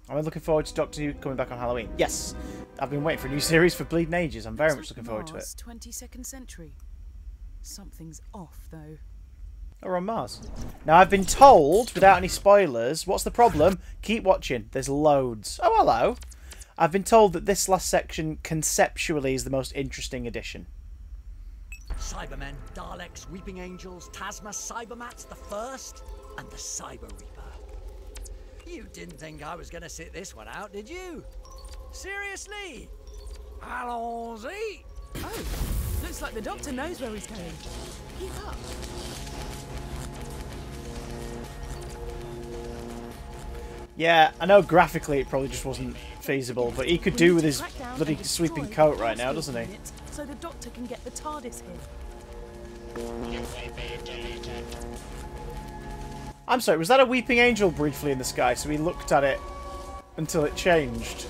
Am I looking forward to Doctor Who coming back on Halloween? Yes! I've been waiting for a new series for bleeding ages. I'm very much looking forward to it. 22nd century. Something's off, though. Or on Mars. Now, I've been told, without any spoilers, what's the problem? Keep watching. There's loads. Oh, hello. I've been told that this last section, conceptually, is the most interesting addition. Cybermen, Daleks, Weeping Angels, Tasma, Cybermats, the First, and the Cyber Reaper. You didn't think I was going to sit this one out, did you? Seriously? Allons-y! Oh, looks like the Doctor knows where he's going. Keep up. Yeah, I know graphically it probably just wasn't feasible, but he could do with his bloody sweeping coat right now, doesn't he? So the Doctor can get the TARDIS here. I'm sorry, was that a weeping angel briefly in the sky? So we looked at it until it changed.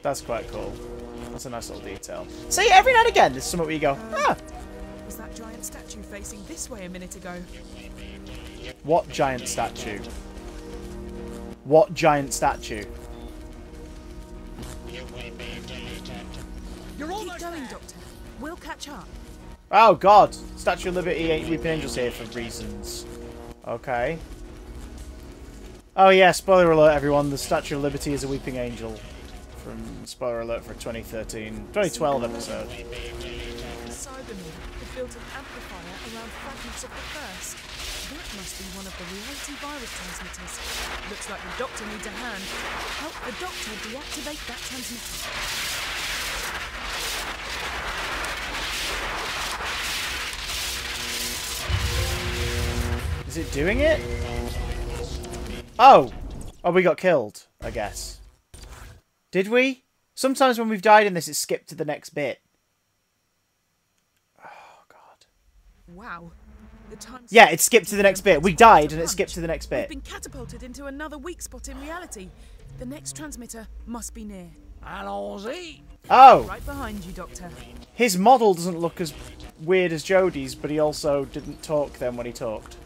That's quite cool. That's a nice little detail. See, every now and again there's something where you go, ah! Was that giant statue facing this way a minute ago? What giant statue? What giant statue? You're almost going, Doctor. We'll catch up. Oh god! Statue of Liberty ain't Weeping Angels here for reasons. Okay. Oh yeah, spoiler alert everyone, the Statue of Liberty is a Weeping Angel. From spoiler alert for a 2012 episode. The Cybermen have built an amplifier around fragments of the first. That must be one of the reality virus transmitters. Looks like the Doctor needs a hand. Help the Doctor deactivate that transmitter. Is it doing it? Oh! Oh, we got killed, I guess. Did we? Sometimes when we've died in this, it's skipped to the next bit. Oh, God. Wow. The time Yeah, it skipped to the next bit. We died and it skipped to the next We've bit. been catapulted into another weak spot in reality. The next transmitter must be near. Allons-y! Oh! Right behind you, Doctor. His model doesn't look as weird as Jodie's, but he also didn't talk then when he talked.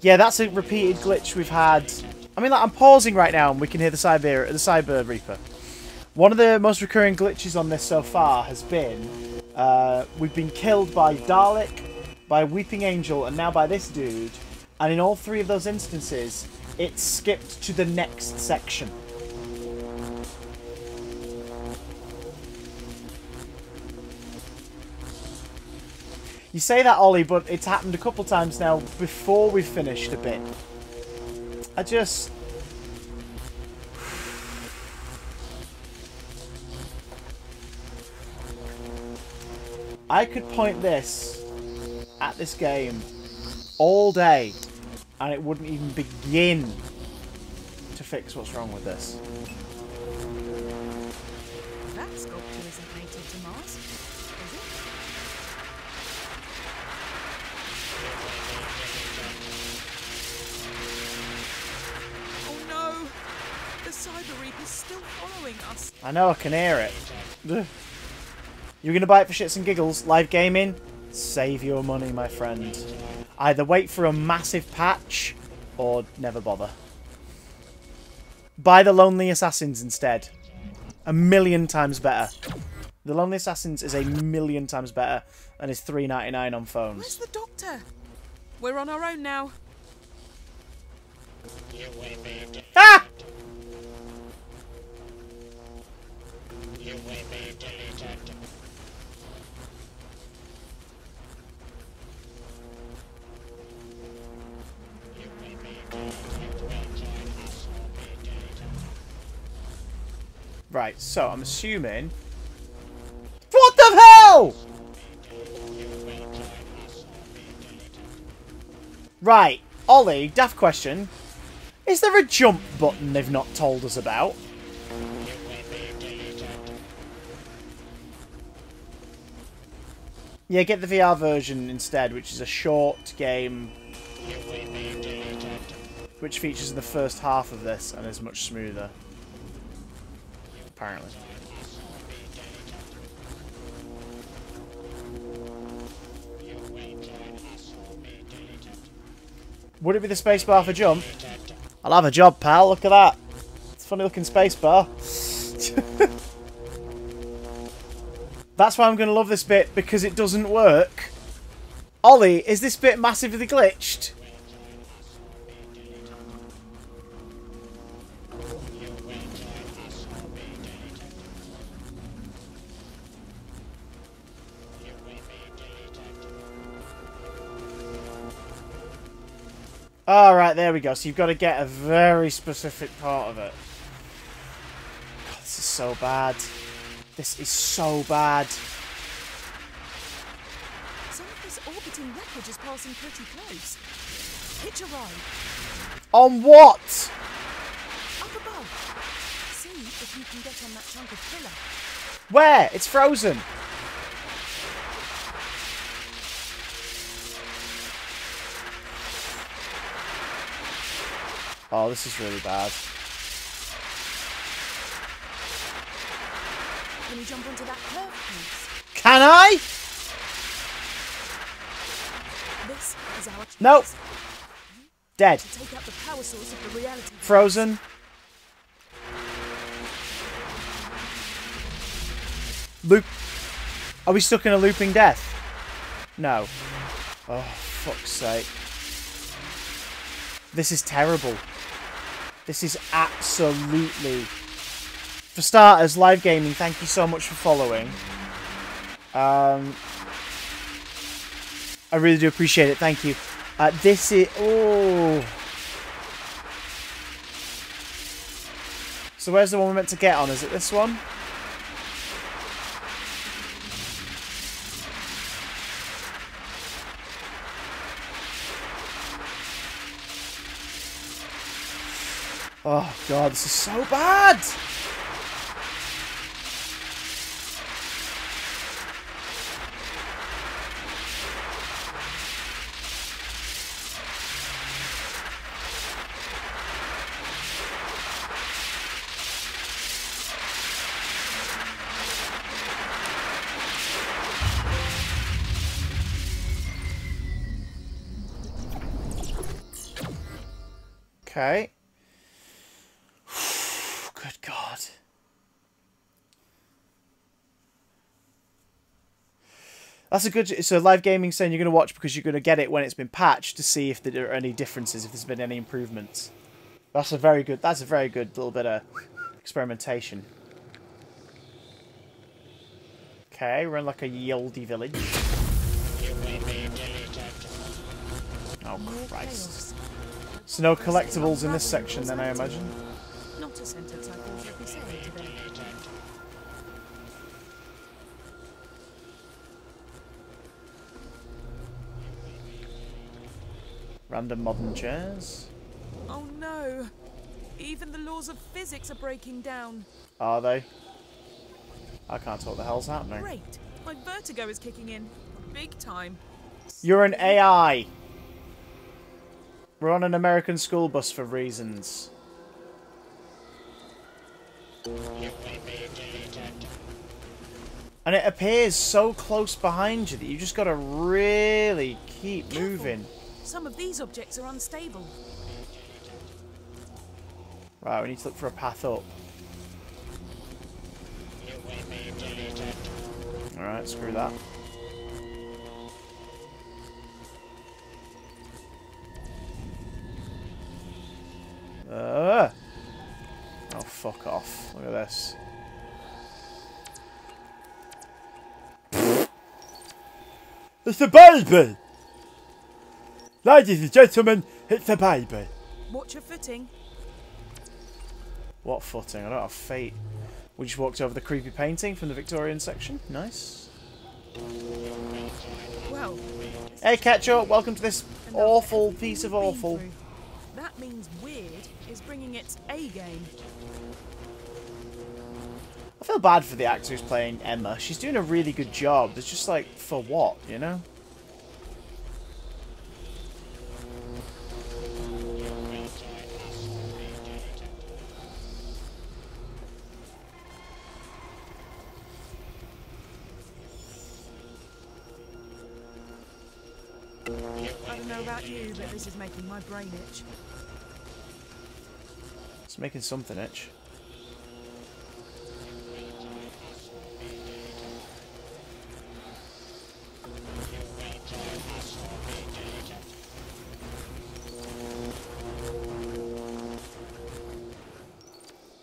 Yeah, that's a repeated glitch we've had. I mean, like, I'm pausing right now and we can hear the Cyber Reaper. One of the most recurring glitches on this so far has been we've been killed by Dalek, by Weeping Angel, and now by this dude. And in all 3 of those instances, it skipped to the next section. You say that, Ollie, but it's happened a couple times now before we've finished a bit. I just... I could point this at this game all day and it wouldn't even begin to fix what's wrong with this. That sculpture isn't native to Mars, is it? Oh no! The Cyber Reaper's still following us. I know, I can hear it. Ugh. You're going to buy it for shits and giggles? Live gaming? Save your money, my friend. Either wait for a massive patch or never bother. Buy the Lonely Assassins instead. 1,000,000 times better. The Lonely Assassins is 1,000,000 times better and is $3.99 on phones. Where's the doctor? We're on our own now. Ah! You will be deleted. You will be deleted. Right, so I'm assuming... What the hell?! Right, Ollie, daft question. Is there a jump button they've not told us about? Yeah, get the VR version instead, which is a short game which features in the first half of this and is much smoother. Apparently. Would it be the spacebar for jump? I'll have a job, pal. Look at that. It's a funny looking spacebar. That's why I'm going to love this bit, because it doesn't work. Ollie, is this bit massively glitched? Alright, there we go. So you've got to get a very specific part of it. God, this is so bad. This is so bad. Some of this orbiting wreckage is passing pretty close. Hitch a ride. On what? Up above. See if you can get on that chunk of pillar. Where? It's frozen. Oh, this is really bad. Can you jump onto that curve, please? Can I? This is our chance. Nope. Dead. To take out the power source of the reality. Frozen. Loop. Are we stuck in a looping death? No. Oh, fuck's sake. This is terrible. This is absolutely... For starters, Live Gaming, thank you so much for following. I really do appreciate it, thank you. This is... Oh. So where's the one we're meant to get on? Is it this one? Oh god, this is so bad! Okay. Good God. That's a good... So Live Gaming saying you're going to watch because you're going to get it when it's been patched to see if there are any differences, if there's been any improvements. That's a very good little bit of experimentation. Okay, we're in like a Yeldy village. Oh Christ. So no collectibles in this section then, I imagine. Not a sentence I thought I'd be saying today. Random modern chairs. Oh no! Even the laws of physics are breaking down. Are they? I can't tell what the hell's happening. Great! My vertigo is kicking in. Big time. You're an AI. We're on an American school bus for reasons. And it appears so close behind you that you just gotta really keep moving. Some of these objects are unstable. Right, we need to look for a path up. Alright, screw that. Oh, fuck off. Look at this. It's a baby! Ladies and gentlemen, it's a baby. Watch your footing. What footing? I don't have feet. We just walked over the creepy painting from the Victorian section. Nice. Well. Hey, Ketchup, welcome to this awful piece of awful. That means weird is bringing its A game. I feel bad for the actor who's playing Emma. She's doing a really good job. It's just like, for what, you know? I don't know about you, but this is making my brain itch. It's making something itch.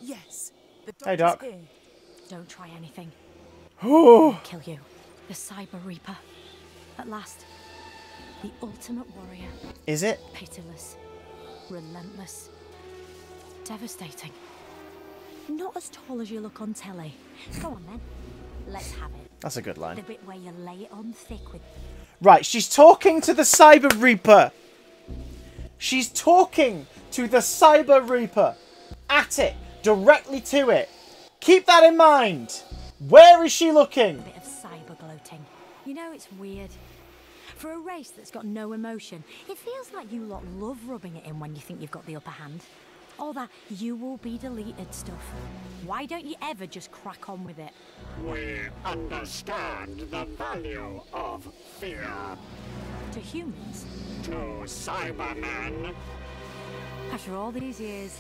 Yes. The Hey, doctor's Doc. here. Don't try anything. Oh, Kill you. The Cyber Reaper. At last. The ultimate warrior. is it? Pitiless. Relentless. Devastating. Not as tall as you look on telly. Go on then. Let's have it. That's a good The line. bit where you lay it on thick with... Right, she's talking to the Cyber Reaper. She's talking to the Cyber Reaper. At it. Directly to it. Keep that in mind. Where is she looking? bit of cyber gloating. You know, it's weird. For a race that's got no emotion, it feels like you lot love rubbing it in when you think you've got the upper hand. All that you will be deleted stuff. Why don't you ever just crack on with it? We understand the value of fear. To humans, To Cybermen, after all these years,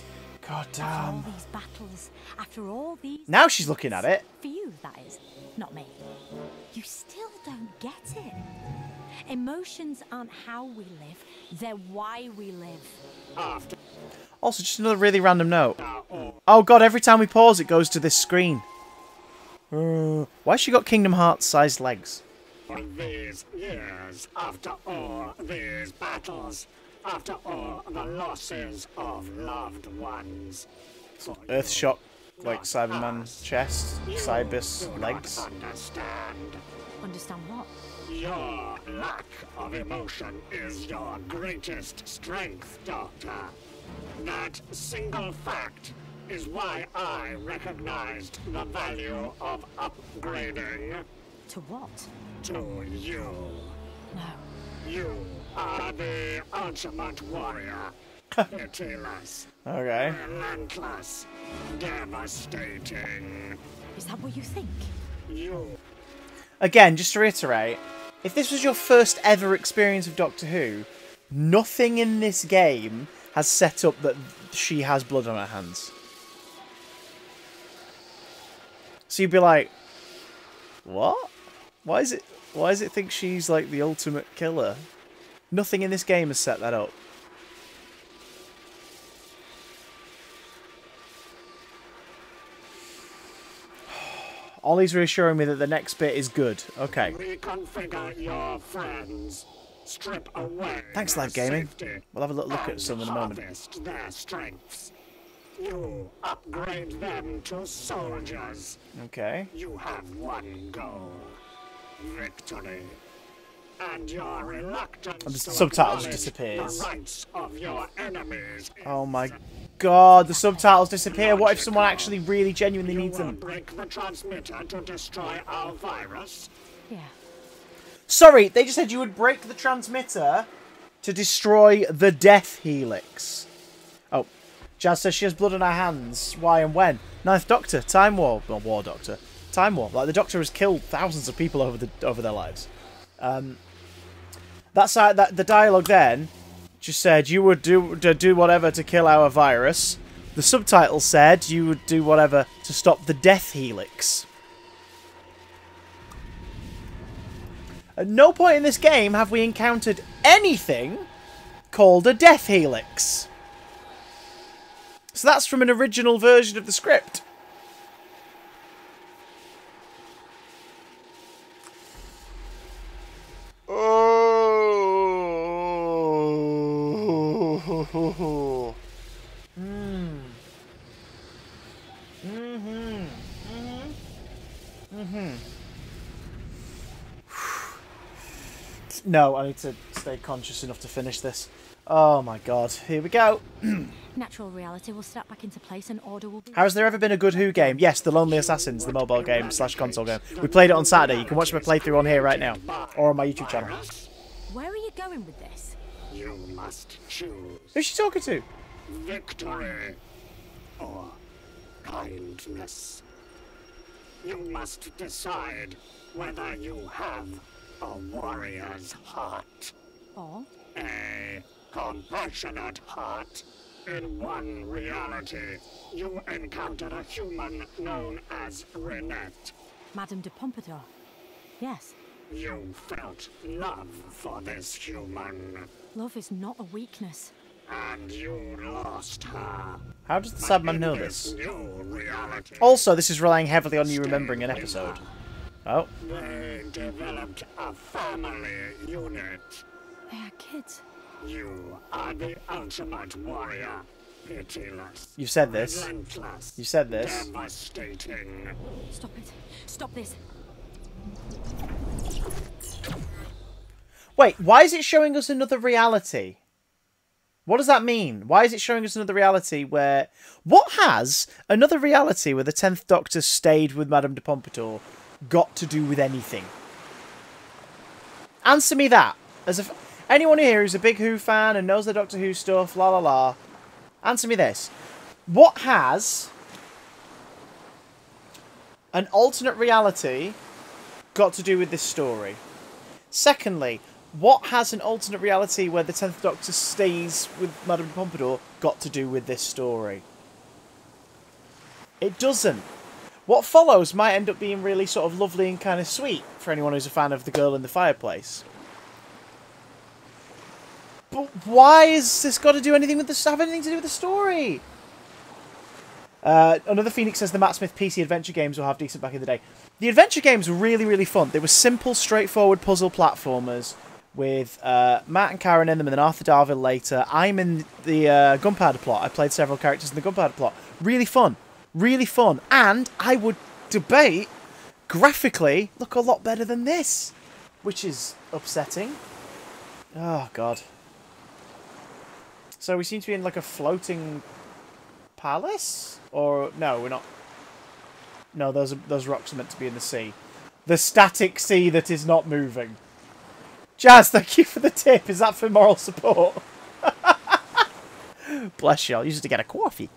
God after all damn. these battles, after all these... Now she's looking at it. For you, that is. Not me. You still don't get it. Emotions aren't how we live, they're why we live. after Also, just another really random note. Oh god, every time we pause it goes to this screen. Why she got Kingdom Hearts sized legs? all these years, after all these battles, after all the losses of loved ones. For you Earthshock, like Cyberman's chest, Cybus do legs. not understand. Understand what? Your lack of emotion is your greatest strength, Doctor. That single fact is why I recognized the value of upgrading To what? to you. No. You are the ultimate warrior. Pitiless, Okay. relentless, devastating. Is that what you think? You Again, just to reiterate, if this was your first ever experience of Doctor Who, nothing in this game has set up that she has blood on her hands. So you'd be like, what? Why does it think she's like the ultimate killer? Nothing in this game has set that up. Ollie's reassuring me that the next bit is good. Okay. reconfigure your friends. Strip away Thanks, their Live Gaming. safety We'll have a little look at and some in a moment. harvest their strengths. You upgrade them to soldiers. Okay. You have one goal. Victory. and your reluctance And the to subtitles acknowledge disappears. the rights of your enemies. Oh my god, the subtitles disappear. What if someone actually really genuinely You needs will them? break the transmitter to destroy our virus. Yeah. Sorry, they just said you would break the transmitter to destroy the death helix. Oh, Jazz says she has blood on her hands. Why and when? Ninth Doctor, Time War. Well, War Doctor. Time War. Like, the Doctor has killed thousands of people over their lives. The dialogue then just said you would do whatever to kill our virus. The subtitle said you would do whatever to stop the death helix. At no point in this game have we encountered anything called a death helix. So that's from an original version of the script. Oh. No, I need to stay conscious enough to finish this. Oh my god, here we go. Natural reality will snap back into place and order will be... Has there ever been a good Who game? Yes, The Lonely Assassins, the mobile game / console game. We played it on Saturday. You can watch my playthrough on here right now. Or on my YouTube channel. Where are you going with this? You must choose Who's she talking to? victory or kindness. You must decide whether you have a warrior's heart, Or... a compassionate heart. In one reality, you encountered a human known as Renette. Madame de Pompadour. Yes. You felt love for this human, Love is not a weakness. and you lost her. How does the sad man know In this? new reality, Also, this is relying heavily on you remembering an episode. Oh. they developed a family unit. They are kids. You are the ultimate warrior. Pitiless. You've said this. Relentless. You said this. Devastating. Stop it. Stop this. Wait, why is it showing us another reality? What does that mean? Why is it showing us another reality where... What has another reality where the 10th Doctor stayed with Madame de Pompadour got to do with anything? Answer me that. As if anyone here who's a big Who fan and knows the Doctor Who stuff, la la la. Answer me this. What has an alternate reality got to do with this story? Secondly, what has an alternate reality where the 10th Doctor stays with Madame de Pompadour got to do with this story? It doesn't. What follows might end up being really sort of lovely and kind of sweet for anyone who's a fan of The Girl in the Fireplace. But why is this got to do anything with the have anything to do with the story? Another Phoenix says the Matt Smith PC adventure games were half decent back in the day. The adventure games were really, really fun. They were simple, straightforward puzzle platformers with Matt and Karen in them, and then Arthur Darville later. I'm in the Gunpowder Plot. I played several characters in the Gunpowder Plot. Really fun. Really fun. And I would debate, graphically, look a lot better than this. Which is upsetting. Oh, God. So we seem to be in like a floating palace? Or, no, we're not. No, those rocks are meant to be in the sea. The static sea that is not moving. Jazz, thank you for the tip. Is that for moral support? Bless you. I'll use it to get a coffee.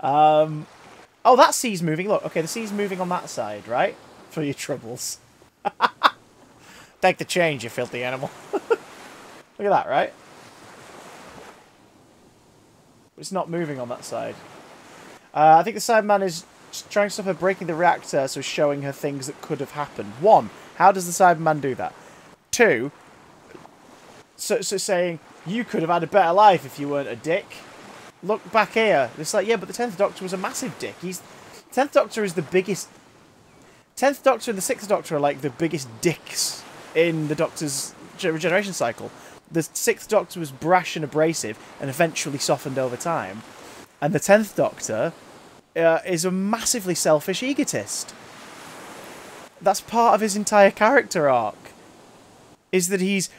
Oh, that sea's moving. Look, okay, the sea's moving on that side, right? For your troubles. Take the change, you filthy animal. Look at that, right? It's not moving on that side. I think the Cyberman is trying to stop her breaking the reactor, so showing her things that could have happened. 1, how does the Cyberman do that? 2, so saying, you could have had a better life if you weren't a dick. Look back here. It's like, yeah, but the 10th Doctor was a massive dick. 10th Doctor is the biggest... 10th Doctor and the 6th Doctor are like the biggest dicks in the Doctor's regeneration cycle. The 6th Doctor was brash and abrasive and eventually softened over time. And the 10th Doctor is a massively selfish egotist. That's part of his entire character arc. is that he's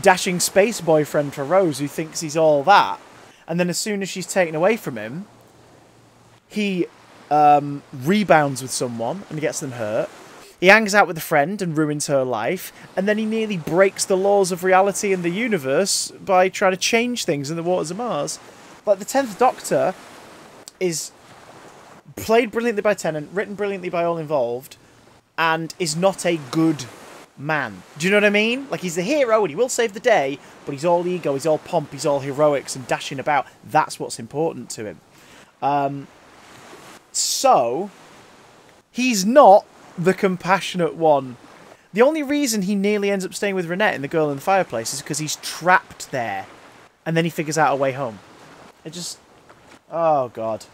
dashing space boyfriend for Rose, who thinks he's all that. And then as soon as she's taken away from him, he rebounds with someone and gets them hurt. He hangs out with a friend and ruins her life. And then he nearly breaks the laws of reality in the universe by trying to change things in the waters of Mars. Like, the 10th Doctor is played brilliantly by Tennant, written brilliantly by all involved, and is not a good man. Do you know what I mean? Like, he's the hero and he will save the day, but he's all ego, he's all pomp, he's all heroics and dashing about. That's what's important to him. So, he's not the compassionate one. The only reason he nearly ends up staying with Renette and the girl in the fireplace is because he's trapped there, and then he figures out a way home. It just... Oh, God.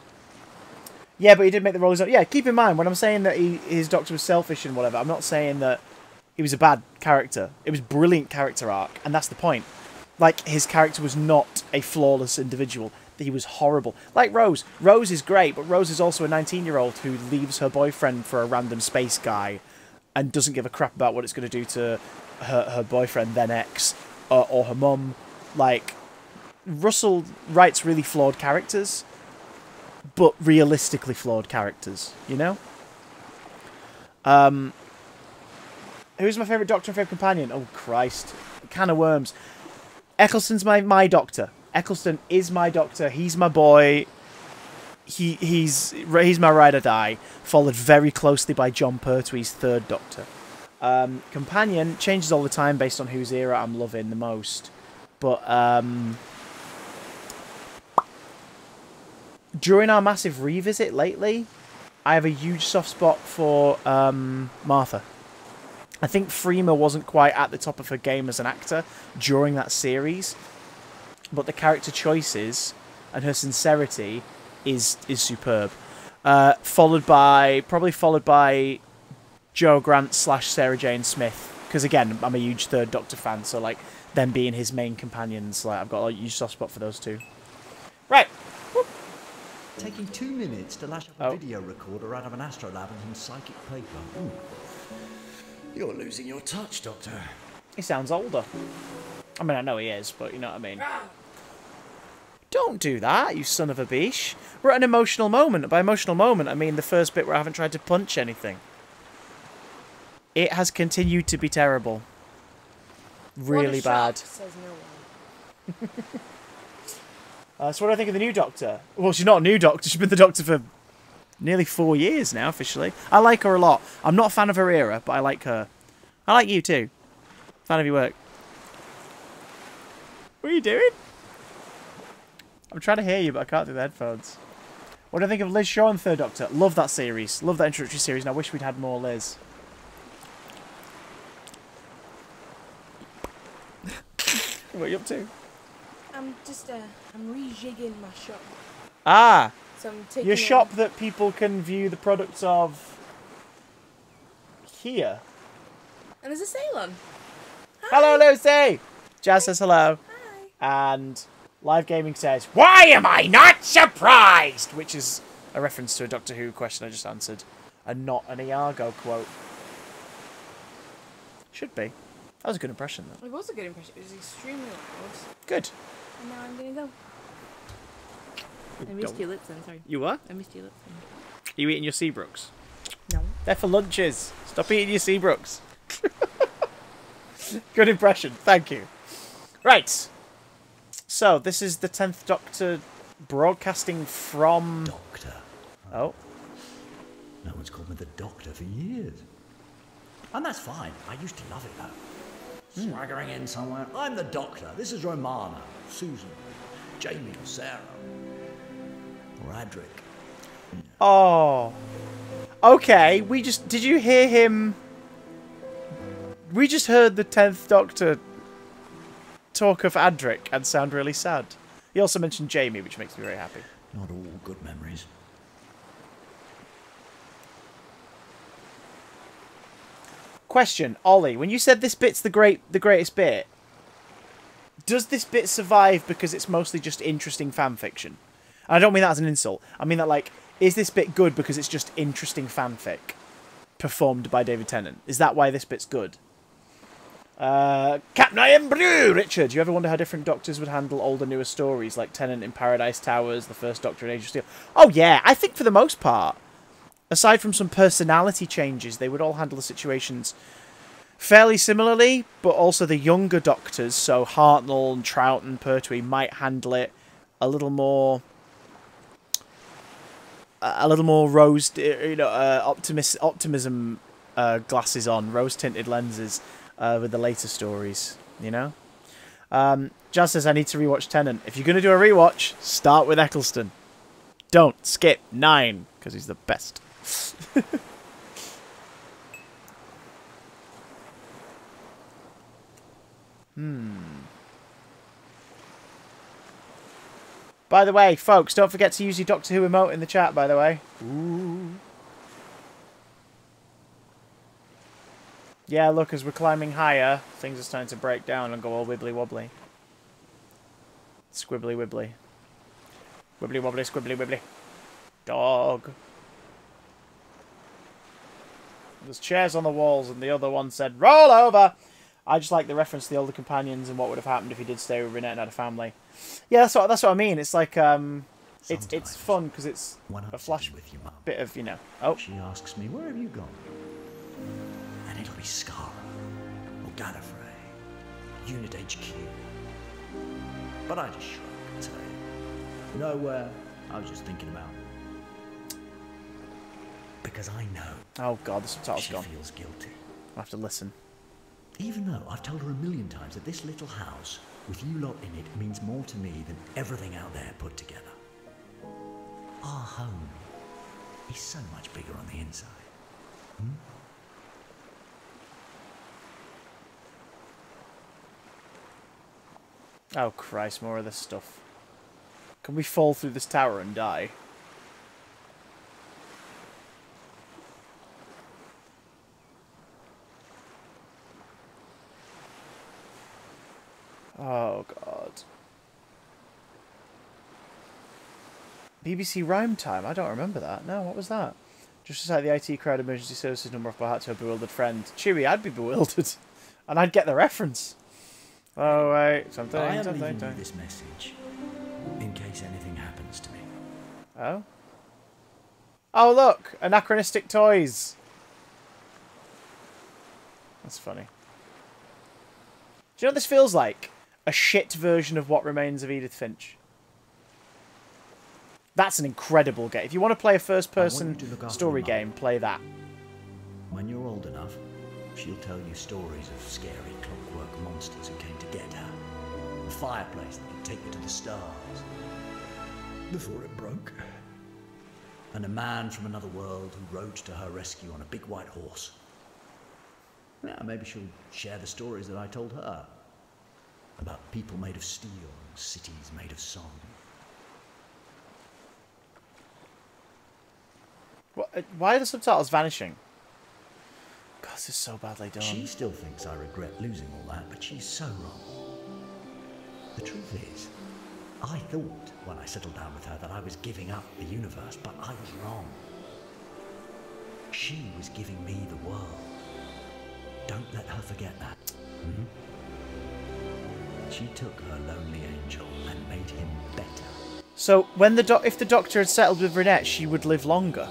Yeah, but he did make the role. Yeah, keep in mind, when I'm saying that his Doctor was selfish and whatever, I'm not saying that he was a bad character. It was brilliant character arc, and that's the point. Like, his character was not a flawless individual. He was horrible. Like Rose. Rose is great, but Rose is also a 19-year-old who leaves her boyfriend for a random space guy and doesn't give a crap about what it's going to do to her boyfriend, then ex, or her mum. Like, Russell writes really flawed characters, but realistically flawed characters, you know? Who's my favourite Doctor and favourite companion? Oh, Christ. Can of worms. Eccleston's my Doctor. Eccleston is my Doctor. He's my boy. He's my ride or die. Followed very closely by John Pertwee's third Doctor. Companion changes all the time based on whose era I'm loving the most. But during our massive revisit lately, I have a huge soft spot for Martha. I think Freema wasn't quite at the top of her game as an actor during that series, but the character choices and her sincerity is superb. Followed by Joe Grant / Sarah Jane Smith, because again, I'm a huge third Doctor fan, so like them being his main companions, like I've got a huge soft spot for those two. Right. Whoop. Taking 2 minutes to lash up a video recorder out of an astrolab and some psychic paper. Ooh. You're losing your touch, Doctor. He sounds older. I mean, I know he is, but you know what I mean. Don't do that, you son of a biche. We're at an emotional moment. By emotional moment, I mean the first bit where I haven't tried to punch anything. It has continued to be terrible. Really bad. Says no one. So what do I think of the new Doctor? Well, she's not a new Doctor. She's been the Doctor for nearly 4 years now, officially. I like her a lot. I'm not a fan of her era, but I like her. I like you too. Fan of your work. What are you doing? I'm trying to hear you, but I can't do the headphones. What do I think of Liz Shaw and Third Doctor? Love that series. Love that introductory series, and I wish we'd had more Liz. What are you up to? I'm just, I'm rejigging my shop. Ah! So I'm taking Your shop that people can view the products of here. And there's a sale on. Hello, Lucy! Jazz says hello. Hi. And Live Gaming says, "Why am I not surprised?" Which is a reference to a Doctor Who question I just answered, and not an Iago quote. Should be. That was a good impression, though. It was a good impression. It was extremely loud. Good. And now I'm gonna go. I missed your lips then, sorry. You what? I missed your lips then. Are you eating your Seabrooks? No. They're for lunches. Stop eating your Seabrooks. Good impression. Thank you. Right. So, this is the 10th Doctor broadcasting from... Doctor. Oh. No one's called me the Doctor for years. And that's fine. I used to love it, though. Swaggering in somewhere. I'm the Doctor. This is Romana, Susan, Jamie or Sarah. Or Adric. Oh. Okay, did you hear him? We just heard the 10th Doctor talk of Adric and sound really sad. He also mentioned Jamie, which makes me very happy. Not all good memories. Question, Ollie, when you said this bit's the greatest bit, does this bit survive because it's mostly just interesting fan fiction? And I don't mean that as an insult. I mean that, like, is this bit good because it's just interesting fanfic performed by David Tennant? Is that why this bit's good? Captain I am Brew! Richard, do you ever wonder how different Doctors would handle older, newer stories, like Tennant in Paradise Towers, the first Doctor in Age of Steel? Oh yeah, I think for the most part, aside from some personality changes, they would all handle the situations fairly similarly, but also the younger Doctors, so Hartnell and Trout and Pertwee, might handle it a little more rose, optimism glasses on, rose-tinted lenses with the later stories, you know? Jazz says, I need to rewatch Tennant. If you're going to do a rewatch, start with Eccleston. Don't skip 9, because he's the best. By the way, folks, don't forget to use your Doctor Who emote in the chat, by the way. Ooh. Yeah, look, as we're climbing higher, things are starting to break down and go all wibbly-wobbly. Squibbly-wibbly. Wibbly-wobbly, squibbly-wibbly. Dog. There's chairs on the walls, and the other one said, roll over! I just like the reference to the older companions and what would have happened if he did stay with Renette and had a family. Yeah, that's what I mean. It's like, it's fun, because it's a flash with you, bit of, you know. Oh. She asks me, where have you gone? And it'll be Skara, or Gallifrey, Unit HQ. But I just shrug and say, nowhere. I was just thinking about. Because I know. Oh God, the subtitle's she gone. Feels guilty. I have to listen. Even though I've told her a million times that this little house, with you lot in it, means more to me than everything out there put together. Our home is so much bigger on the inside. Oh Christ, more of this stuff. Can we fall through this tower and die? Oh God. BBC Rhyme Time? I don't remember that. No, what was that? Just like the IT crowd emergency services number off by heart to a bewildered friend. Chewie, I'd be bewildered. And I'd get the reference. Oh wait, something. I am leaving you this message in case anything happens to me. Oh? Oh look! Anachronistic toys! That's funny. Do you know what this feels like? A shit version of What Remains of Edith Finch. That's an incredible game. If you want to play a first-person story game, play that. When you're old enough, she'll tell you stories of scary clockwork monsters who came to get her. A fireplace that could take you to the stars before it broke. And a man from another world who rode to her rescue on a big white horse. Yeah, maybe she'll share the stories that I told her. About people made of steel and cities made of song. Why are the subtitles vanishing? God, this is so badly done. She still thinks I regret losing all that, but she's so wrong. The truth is, I thought when I settled down with her that I was giving up the universe, but I was wrong. She was giving me the world. Don't let her forget that. She took her lonely angel and made him better. So, when if the Doctor had settled with Renette, she would live longer.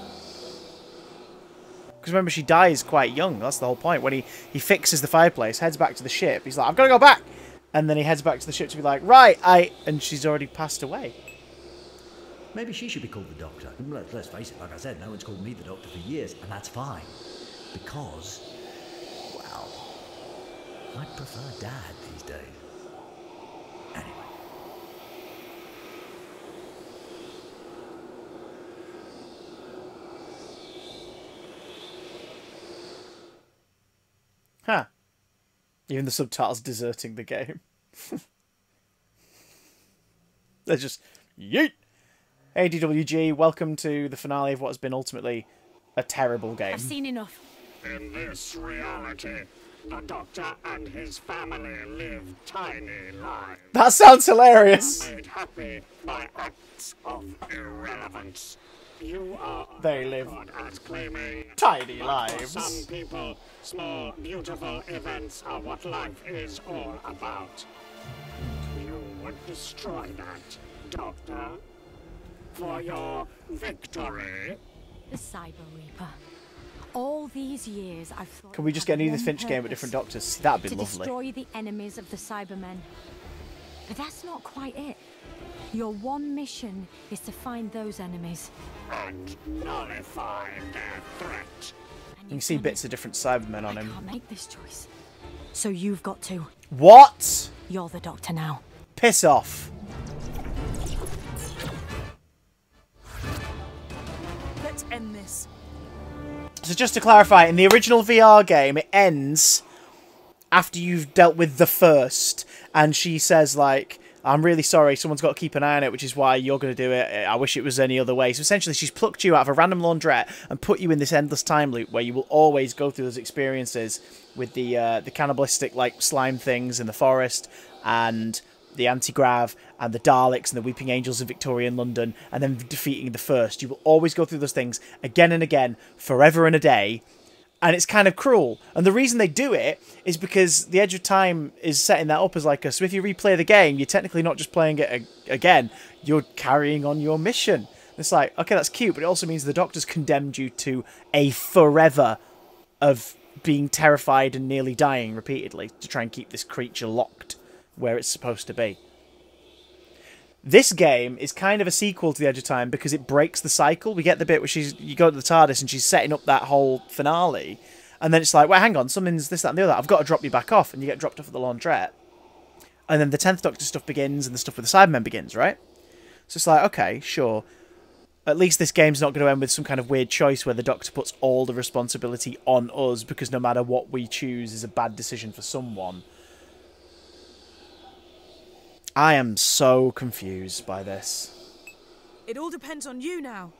Because remember, she dies quite young. That's the whole point. When he fixes the fireplace, heads back to the ship, he's like, I've got to go back! And then he heads back to the ship to be like, right, and she's already passed away. Maybe she should be called the Doctor. Let's face it, like I said, no one's called me the Doctor for years, and that's fine. Because, well, I prefer Dad these days. Anyway. Huh. Even the subtitles deserting the game. They're just, yeet! Hey DWG, welcome to the finale of what has been ultimately a terrible game. I've seen enough. In this reality, the Doctor and his family live tiny lives. That sounds hilarious! Made happy by acts of irrelevance. You are They live good at claiming. tiny For lives. some people, small, beautiful events are what life is all about. You would destroy that, Doctor, for your victory. The Cyber Reaper. All these years I've thought. Can we just get an Edith Finch game with different doctors? See, that'd be to lovely. destroy the enemies of the Cybermen. But that's not quite it. Your one mission is to find those enemies. And nullify their threat. And You can see bits of different Cybermen on I him. can't make this choice. So you've got to. What? You're the Doctor now. Piss off. Let's end this. So just to clarify, in the original VR game, it ends after you've dealt with the first, and she says, like, I'm really sorry, someone's got to keep an eye on it, which is why you're going to do it. I wish it was any other way. So essentially, she's plucked you out of a random laundrette and put you in this endless time loop where you will always go through those experiences with the cannibalistic, like, slime things in the forest, and the anti-grav, and the Daleks, and the Weeping Angels of Victorian London, and then defeating the first. You will always go through those things again and again, forever and a day, and it's kind of cruel. And the reason they do it is because the Edge of Time is setting that up as like so if you replay the game, you're technically not just playing it again, you're carrying on your mission. It's like, okay, that's cute, but it also means the Doctor's condemned you to a forever of being terrified and nearly dying repeatedly to try and keep this creature locked where it's supposed to be. This game is kind of a sequel to The Edge of Time because it breaks the cycle. We get the bit where you go to the TARDIS and she's setting up that whole finale, and then it's like, well, hang on, something's this, that, and the other. I've got to drop you back off, and you get dropped off at the laundrette. And then the 10th Doctor stuff begins, and the stuff with the Cybermen begins, right? So it's like, okay, sure. At least this game's not going to end with some kind of weird choice where the Doctor puts all the responsibility on us because no matter what we choose is a bad decision for someone. I am so confused by this. It all depends on you now.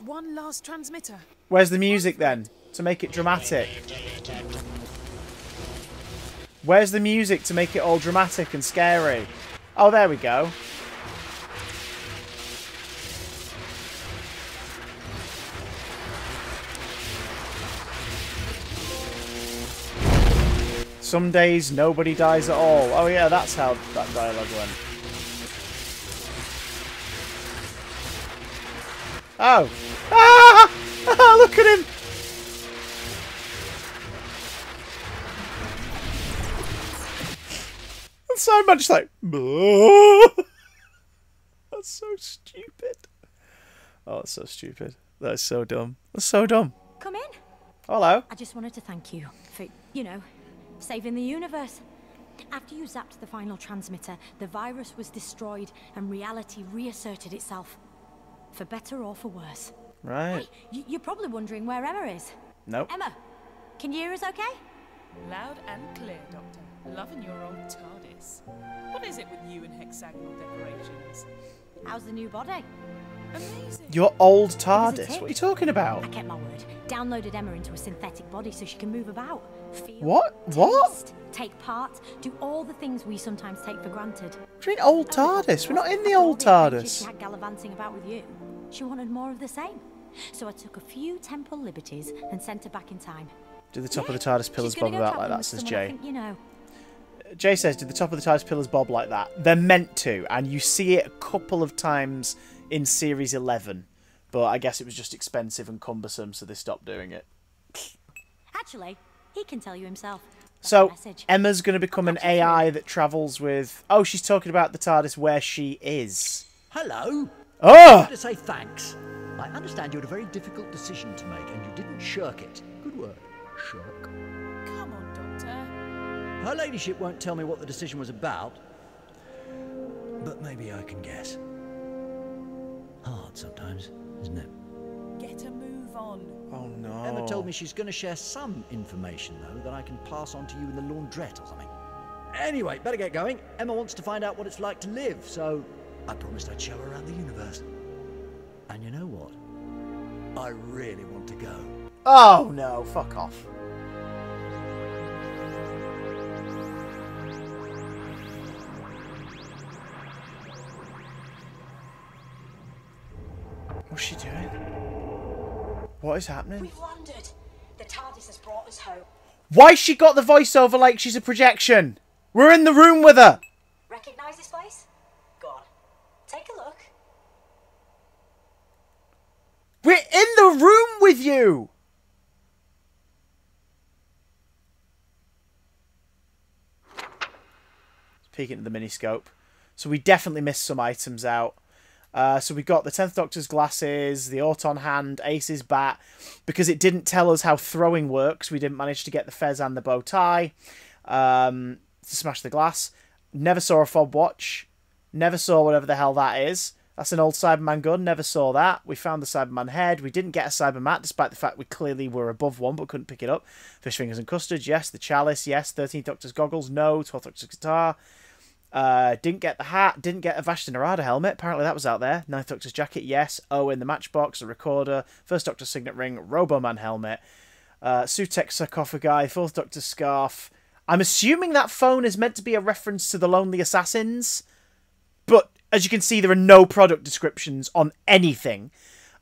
One last transmitter. Where's the music then? To make it dramatic. Where's the music to make it all dramatic and scary? Oh, there we go. Some days nobody dies at all. Oh yeah, that's how that dialogue went. Oh. Ah! Look at him! And Simon just like... That's so stupid. Oh, that's so stupid. That is so dumb. That's so dumb. Come in. Hello. I just wanted to thank you for, you know, saving the universe. After you zapped the final transmitter, the virus was destroyed and reality reasserted itself. For better or for worse. Right. Hey, you're probably wondering where Emma is. Nope. Emma, can you hear us okay? Loud and clear, Doctor. Loving your old TARDIS. What is it with you and hexagonal decorations? How's the new body? Amazing. Your old It TARDIS? was a tip. What are you talking about? I kept my word. Downloaded Emma into a synthetic body so she can move about. Feel, What? What? taste, take part, do all the things we sometimes take for granted. What do you mean old TARDIS? We're not in the After all old adventures TARDIS. She had gallivanting about with you. She wanted more of the same. So I took a few temporal liberties and sent her back in time. Did the top of the TARDIS pillars She's gonna bob go about like travelling that, with says someone I Jay. think you know. Jay says, did the top of the TARDIS pillars bob like that? They're meant to, and you see it a couple of times in Series 11. But I guess it was just expensive and cumbersome, so they stopped doing it. Actually, he can tell you himself. That's So, the message. Emma's going to become an catch you through. AI that travels with... Oh, she's talking about the TARDIS where she is. Hello. Oh! To say thanks. I understand you had a very difficult decision to make and you didn't shirk it. Good word. Shirk. Come on, Doctor. Her ladyship won't tell me what the decision was about, but maybe I can guess. Hard sometimes, isn't it? Get a move on. Oh, no. Emma told me she's going to share some information, though, that I can pass on to you in the laundrette or something. Anyway, better get going. Emma wants to find out what it's like to live, so I promised I'd show her around the universe. And you know what? I really want to go. Oh, no. Fuck off. What's she doing? What is happening? We've landed. The TARDIS has brought us home. Why she got the voiceover like she's a projection? We're in the room with her. Recognize this place? Go on. Take a look. We're in the room with you. Peeking at the miniscope. So we definitely missed some items out. So we got the 10th Doctor's glasses, the Auton hand, Ace's bat. Because it didn't tell us how throwing works, we didn't manage to get the fez and the bow tie to smash the glass. Never saw a fob watch. Never saw whatever the hell that is. That's an old Cyberman gun. Never saw that. We found the Cyberman head. We didn't get a Cybermat, despite the fact we clearly were above one, but couldn't pick it up. Fish fingers and custard, yes. The chalice, yes. 13th Doctor's goggles, no. 12th Doctor's guitar. Didn't get the hat. Didn't get a Vashta Narada helmet. Apparently that was out there. 9th Doctor's jacket, yes. Owen, the matchbox, a recorder. 1st Doctor's signet ring. Roboman helmet. Sutek's sarcophagi. 4th Doctor's scarf. I'm assuming that phone is meant to be a reference to the Lonely Assassins. But, as you can see, there are no product descriptions on anything.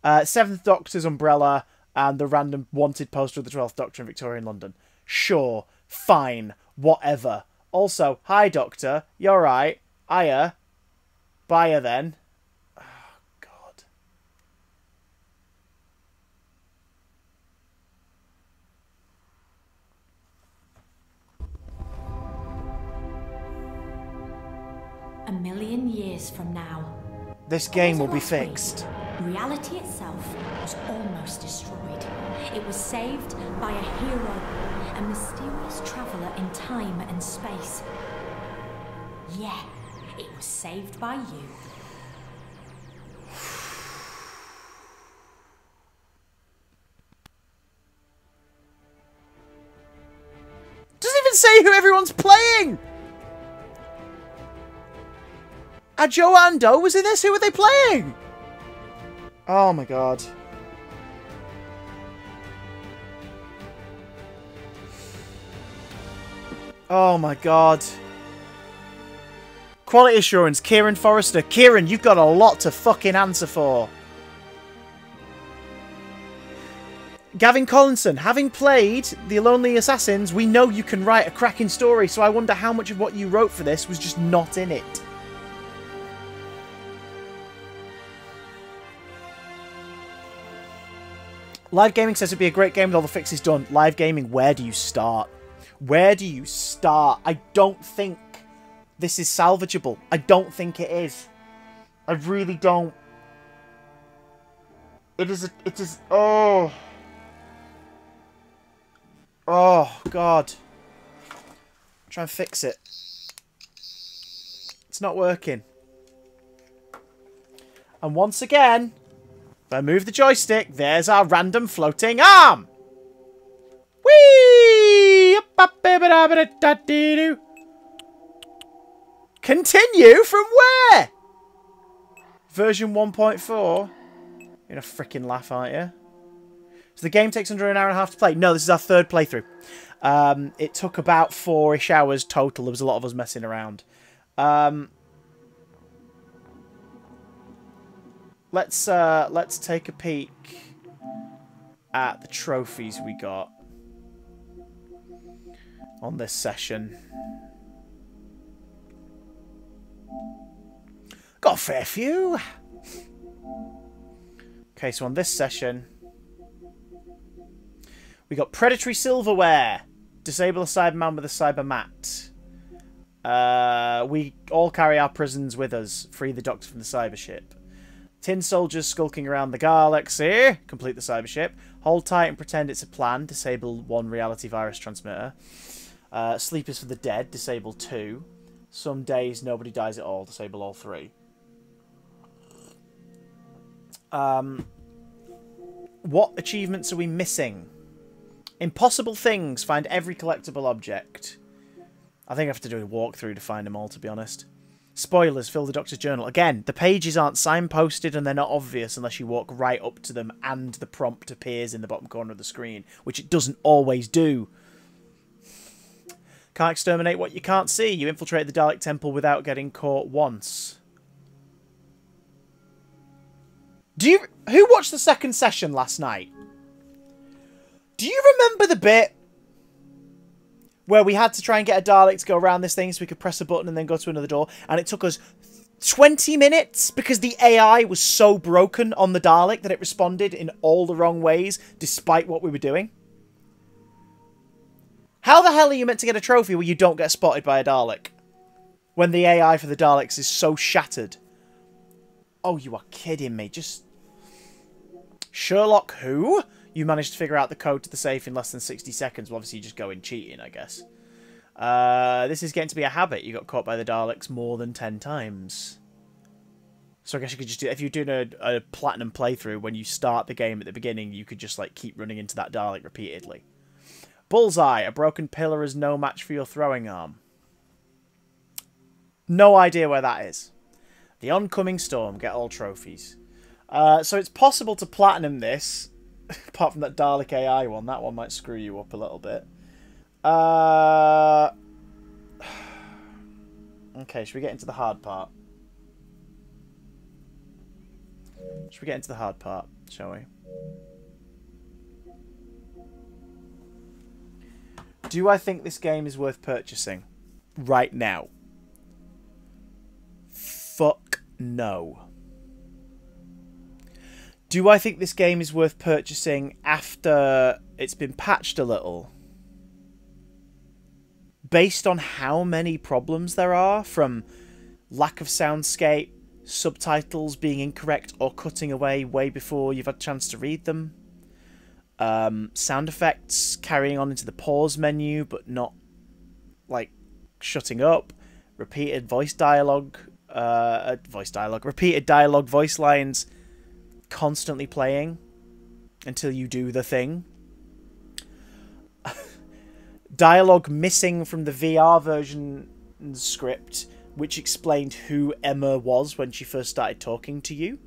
7th Doctor's umbrella. And the random wanted poster of the 12th Doctor in Victorian London. Sure. Fine. Whatever. Also, hi, Doctor. You're right. Hiya. Bye then. Oh, God. A million years from now, This game will be fixed. reality itself was almost destroyed. It was saved by a hero, a mysterious traveller in time and space. Yeah, it was saved by you. Doesn't even say who everyone's playing! Joe Ando was in this? Who were they playing? Oh my god. Oh my god. Quality assurance, Kieran Forrester. Kieran, you've got a lot to fucking answer for. Gavin Collinson, having played The Lonely Assassins, we know you can write a cracking story, so I wonder how much of what you wrote for this was just not in it. Live Gaming says it'd be a great game with all the fixes done. Live Gaming, where do you start? Where do you start? I don't think this is salvageable. I don't think it is. I really don't. It is, oh. Oh, God. Try and fix it. It's not working. And once again, if I move the joystick, there's our random floating arm. Whee! Continue from where? Version 1.4? You're gonna frickin' laugh, aren't you? So the game takes under an hour and a half to play. No, this is our third playthrough. It took about 4-ish hours total. There was a lot of us messing around. Let's take a peek at the trophies we got on this session. Got a fair few. Okay, so on this session, we got predatory silverware. Disable a Cyberman with a Cybermat. We all carry our prisons with us. Free the Doctor from the Cybership. Tin soldiers skulking around the galaxy. Complete the Cybership. Hold tight and pretend it's a plan. Disable 1 reality virus transmitter. Sleepers for the dead. Disable 2. Some days nobody dies at all. Disable all 3. What achievements are we missing? Impossible things. Find every collectible object. I think I have to do a walkthrough to find them all, to be honest. Spoilers, fill the Doctor's journal. Again, the pages aren't signposted and they're not obvious unless you walk right up to them and the prompt appears in the bottom corner of the screen, which it doesn't always do. Can't exterminate what you can't see. You infiltrate the Dalek Temple without getting caught once. Who watched the second session last night? Do you remember the bit where we had to try and get a Dalek to go around this thing so we could press a button and then go to another door, and it took us 20 minutes because the AI was so broken on the Dalek that it responded in all the wrong ways despite what we were doing? How the hell are you meant to get a trophy where you don't get spotted by a Dalek when the AI for the Daleks is so shattered? Oh, you are kidding me. Just... Sherlock who? You managed to figure out the code to the safe in less than 60 seconds. Well, obviously you just go in cheating, I guess. This is getting to be a habit. You got caught by the Daleks more than 10 times. So I guess you could just do... If you're doing a platinum playthrough, when you start the game at the beginning, you could just, like, keep running into that Dalek repeatedly. Bullseye. A broken pillar is no match for your throwing arm. No idea where that is. The oncoming storm. Get all trophies. So it's possible to platinum this... Apart from that Dalek AI one. That one might screw you up a little bit. Okay, should we get into the hard part? Should we get into the hard part, shall we? Do I think this game is worth purchasing right now? Fuck no. Do I think this game is worth purchasing after it's been patched a little? Based on how many problems there are, from lack of soundscape, subtitles being incorrect or cutting away way before you've had a chance to read them, sound effects carrying on into the pause menu but not, like, shutting up, repeated repeated dialogue voice lines constantly playing until you do the thing. Dialogue missing from the VR version script, which explained who Emma was when she first started talking to you.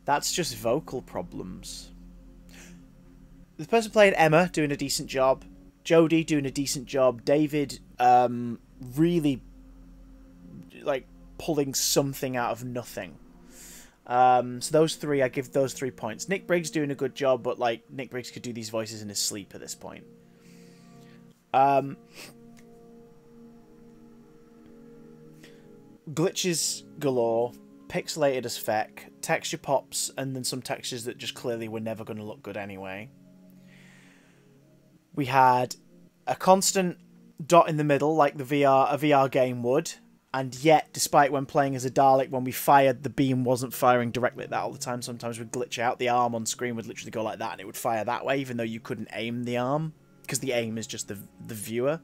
That's just vocal problems. The person playing Emma doing a decent job. Jodie doing a decent job. David really, like, pulling something out of nothing. So those three, I give those 3 points. Nick Briggs doing a good job, but, like, Nick Briggs could do these voices in his sleep at this point. Glitches galore, pixelated as feck, texture pops, and then some textures that just clearly were never going to look good anyway. We had a constant dot in the middle, like a VR game would. And yet, despite when playing as a Dalek, when we fired, the beam wasn't firing directly at that all the time. Sometimes we'd glitch out. The arm on screen would literally go like that, and it would fire that way, even though you couldn't aim the arm. Because the aim is just the viewer.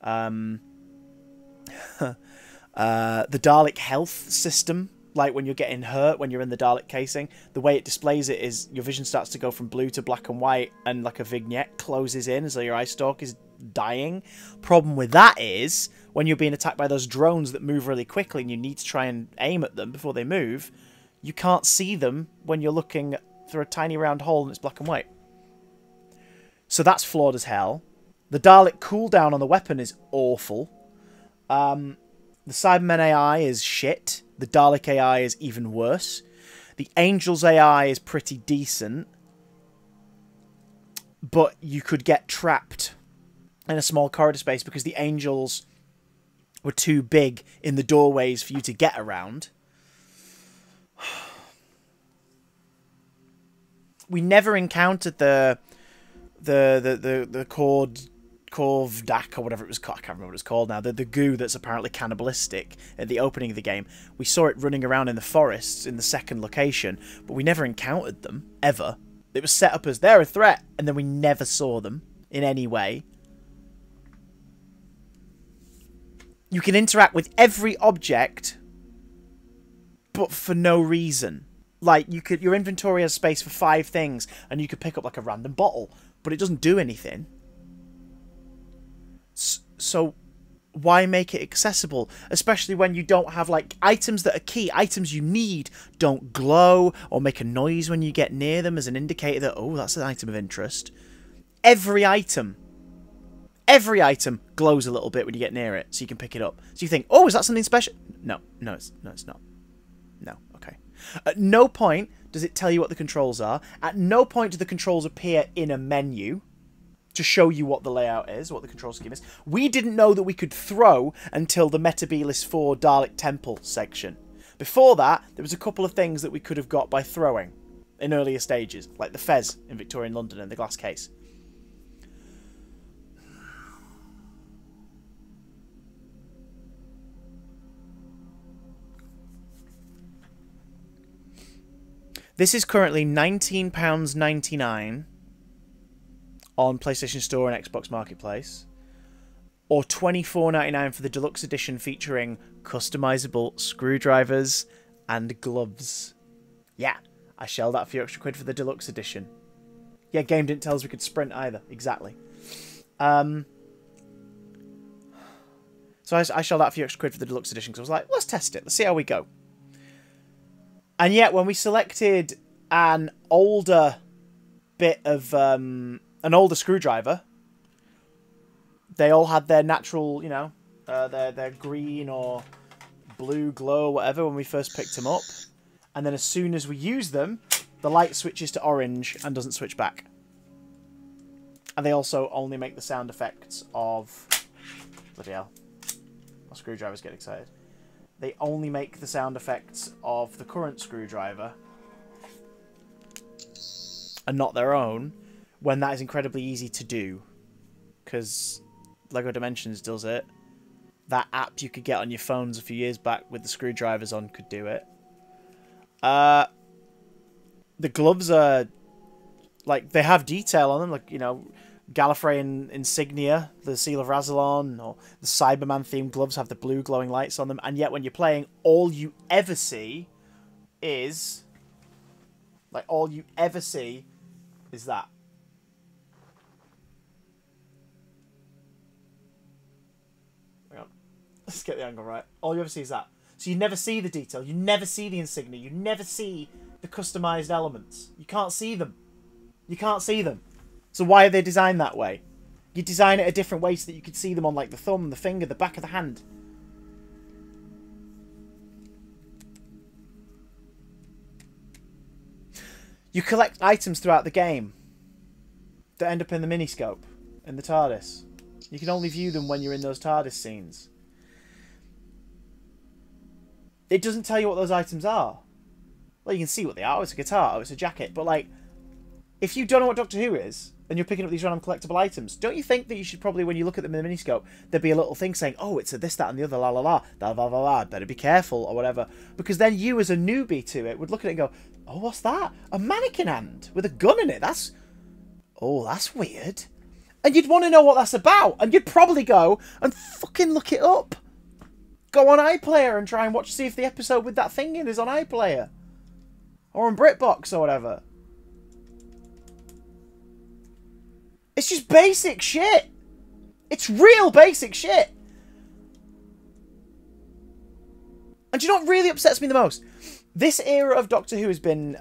The Dalek health system, like when you're getting hurt, when you're in the Dalek casing, the way it displays it is your vision starts to go from blue to black and white, and like a vignette closes in as though your eye stalk is dying. Problem with that is, when you're being attacked by those drones that move really quickly and you need to try and aim at them before they move, you can't see them when you're looking through a tiny round hole and it's black and white. So that's flawed as hell. The Dalek cooldown on the weapon is awful. The Cybermen AI is shit. The Dalek AI is even worse. The Angels AI is pretty decent. But you could get trapped in a small corridor space because the Angels were too big in the doorways for you to get around. We never encountered the Korvdak or whatever it was called. I can't remember what it's called now. The goo that's apparently cannibalistic at the opening of the game. We saw it running around in the forests in the second location, but we never encountered them, ever. It was set up as they're a threat, and then we never saw them in any way. You can interact with every object, but for no reason. Like, your inventory has space for 5 things, and you could pick up, like, a random bottle, but it doesn't do anything. So, why make it accessible? Especially when you don't have, like, items that are key. Items you need don't glow or make a noise when you get near them as an indicator that, oh, that's an item of interest. Every item every item glows a little bit when you get near it, so you can pick it up. So you think, oh, is that something special? No, it's not. No, okay. At no point does it tell you what the controls are. At no point do the controls appear in a menu to show you what the layout is, what the control scheme is. We didn't know that we could throw until the Metebelis 4 Dalek Temple section. Before that, there was a couple of things that we could have got by throwing in earlier stages, like the Fez in Victorian London and the glass case. This is currently £19.99 on PlayStation Store and Xbox Marketplace, or $24.99 for the deluxe edition featuring customizable screwdrivers and gloves. Yeah, I shelled out a few extra quid for the deluxe edition. Yeah, game didn't tell us we could sprint either. Exactly. So I shelled out a few extra quid for the deluxe edition because I was like, let's test it. Let's see how we go. And yet, when we selected an older bit of an older screwdriver, they all had their natural, you know, their green or blue glow, whatever, when we first picked them up. And then as soon as we use them, the light switches to orange and doesn't switch back. And they also only make the sound effects of... Bloody hell. My screwdrivers get excited. They only make the sound effects of the current screwdriver and not their own, when that is incredibly easy to do, because LEGO Dimensions does it. That app you could get on your phones a few years back with the screwdrivers on could do it. The gloves are, like, they have detail on them, like, you know, Gallifreyan insignia, the Seal of Rassilon, or the Cyberman themed gloves have the blue glowing lights on them, and yet when you're playing, all you ever see is... Like, all you ever see is that. Hang on. Let's get the angle right. All you ever see is that. So you never see the detail, you never see the insignia, you never see the customized elements. You can't see them. You can't see them. So why are they designed that way? You design it a different way so that you could see them on, like, the thumb, the finger, the back of the hand. You collect items throughout the game that end up in the miniscope, in the TARDIS. You can only view them when you're in those TARDIS scenes. It doesn't tell you what those items are. Well, you can see what they are. Oh, it's a guitar. Oh, it's a jacket. But, like, if you don't know what Doctor Who is, and you're picking up these random collectible items, don't you think that you should probably, when you look at them in the miniscope, there'd be a little thing saying, oh, it's a this, that, and the other, la, la, la, da, la, la, la, better be careful, or whatever. Because then you, as a newbie to it, would look at it and go, oh, what's that? A mannequin hand with a gun in it. That's weird. And you'd want to know what that's about. And you'd probably go and fucking look it up. Go on iPlayer and try and see if the episode with that thing in is on iPlayer. Or on BritBox or whatever. It's just basic shit. It's real basic shit. And do you know what really upsets me the most? This era of Doctor Who has been,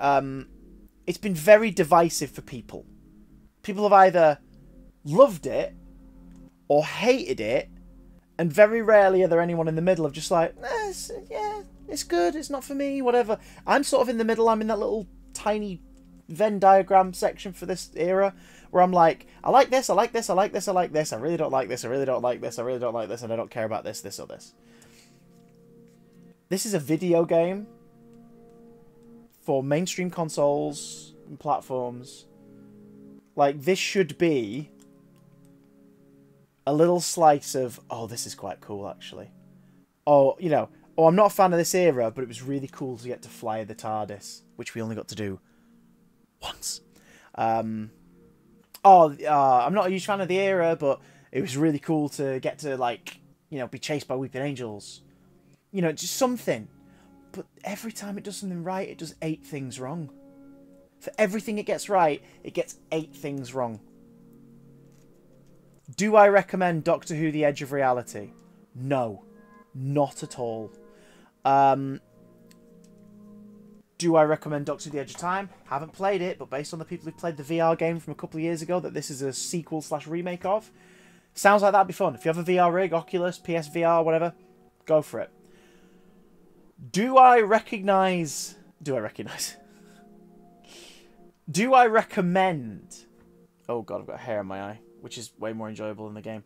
it's been very divisive for people. People have either loved it or hated it, and very rarely are there anyone in the middle of just like, yeah, it's good, it's not for me, whatever. I'm sort of in the middle. I'm in that little tiny Venn diagram section for this era, where I'm like, I like this, I like this, I like this, I like this, I really don't like this, I really don't like this, I really don't like this, and I don't care about this, this, or this. This is a video game for mainstream consoles and platforms. Like, this should be a little slice of, oh, this is quite cool, actually. Oh, you know, oh, I'm not a fan of this era, but it was really cool to get to fly the TARDIS, which we only got to do once. I'm not a huge fan of the era, but it was really cool to get to, like, you know, be chased by weeping angels. You know, just something. But every time it does something right, it does 8 things wrong. For everything it gets right, it gets 8 things wrong. Do I recommend Doctor Who: The Edge of Reality? No. Not at all. Do I recommend Doctor Who: The Edge of Time? Haven't played it, but based on the people who played the VR game from a couple of years ago that this is a sequel/remake of, Sounds like that'd be fun. If you have a VR rig, Oculus, PSVR, whatever, go for it. Do I recommend... Oh god, I've got hair in my eye, which is way more enjoyable than the game.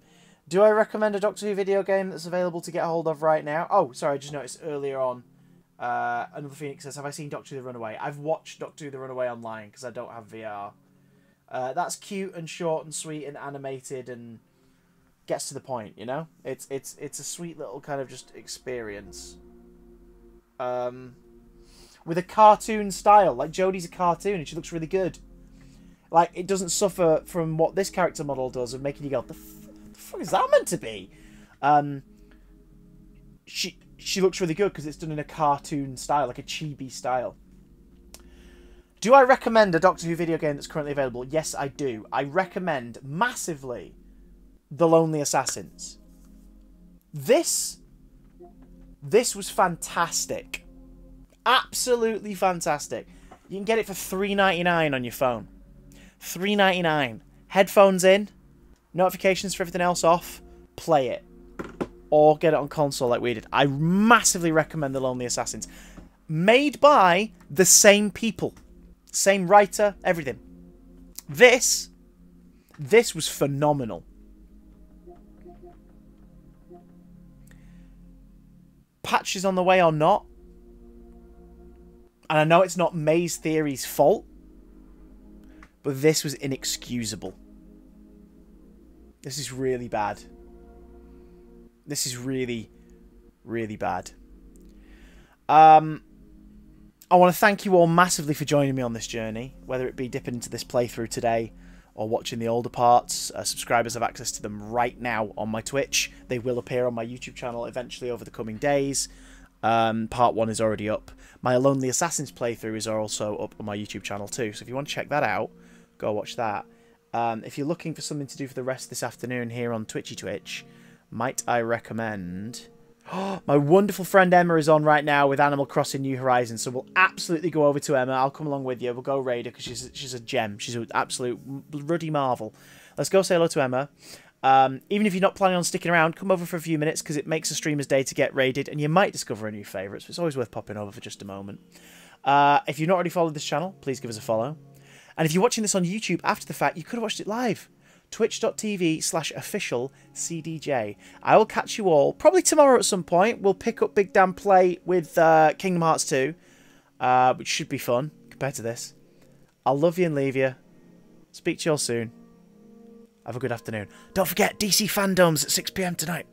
Do I recommend a Doctor Who video game that's available to get hold of right now? Oh, sorry, I just noticed earlier on, Another Phoenix says, have I seen Doctor Who The Runaway? I've watched Doctor Who The Runaway online because I don't have VR. That's cute and short and sweet and animated and gets to the point, you know? It's a sweet little kind of just experience. With a cartoon style. Like, Jodie's a cartoon and she looks really good. Like, it doesn't suffer from what this character model does of making you go, the fuck is that meant to be? She looks really good because it's done in a cartoon style, like a chibi style. Do I recommend a Doctor Who video game that's currently available? Yes, I do. I recommend massively The Lonely Assassins. This was fantastic. Absolutely fantastic. You can get it for $3.99 on your phone. $3.99. Headphones in, notifications for everything else off, play it. Or get it on console like we did. I massively recommend The Lonely Assassins. Made by the same people. Same writer, everything. This was phenomenal. Patches on the way or not. And I know it's not Maze Theory's fault. But this was inexcusable. This is really bad. This is really, really bad. I want to thank you all massively for joining me on this journey, whether it be dipping into this playthrough today or watching the older parts. Subscribers have access to them right now on my Twitch. They will appear on my YouTube channel eventually over the coming days. Part 1 is already up. My Lonely Assassins playthrough is also up on my YouTube channel too, so if you want to check that out, go watch that. If you're looking for something to do for the rest of this afternoon here on Twitch, might I recommend... my wonderful friend Emma is on right now with Animal Crossing New Horizons, so we'll absolutely go over to Emma. I'll come along with you. We'll go raid her because she's a gem. She's an absolute ruddy marvel. Let's go say hello to Emma. Even if you're not planning on sticking around, come over for a few minutes because it makes a streamer's day to get raided and you might discover a new favourite, so it's always worth popping over for just a moment. If you've not already followed this channel, please give us a follow. And if you're watching this on YouTube after the fact, you could have watched it live. Twitch.tv/officialcdj. I will catch you all probably tomorrow at some point. We'll pick up Big Dan Play with Kingdom Hearts 2, which should be fun compared to this. I'll love you and leave you. Speak to you all soon. Have a good afternoon. Don't forget, DC Fandoms at 6 PM tonight.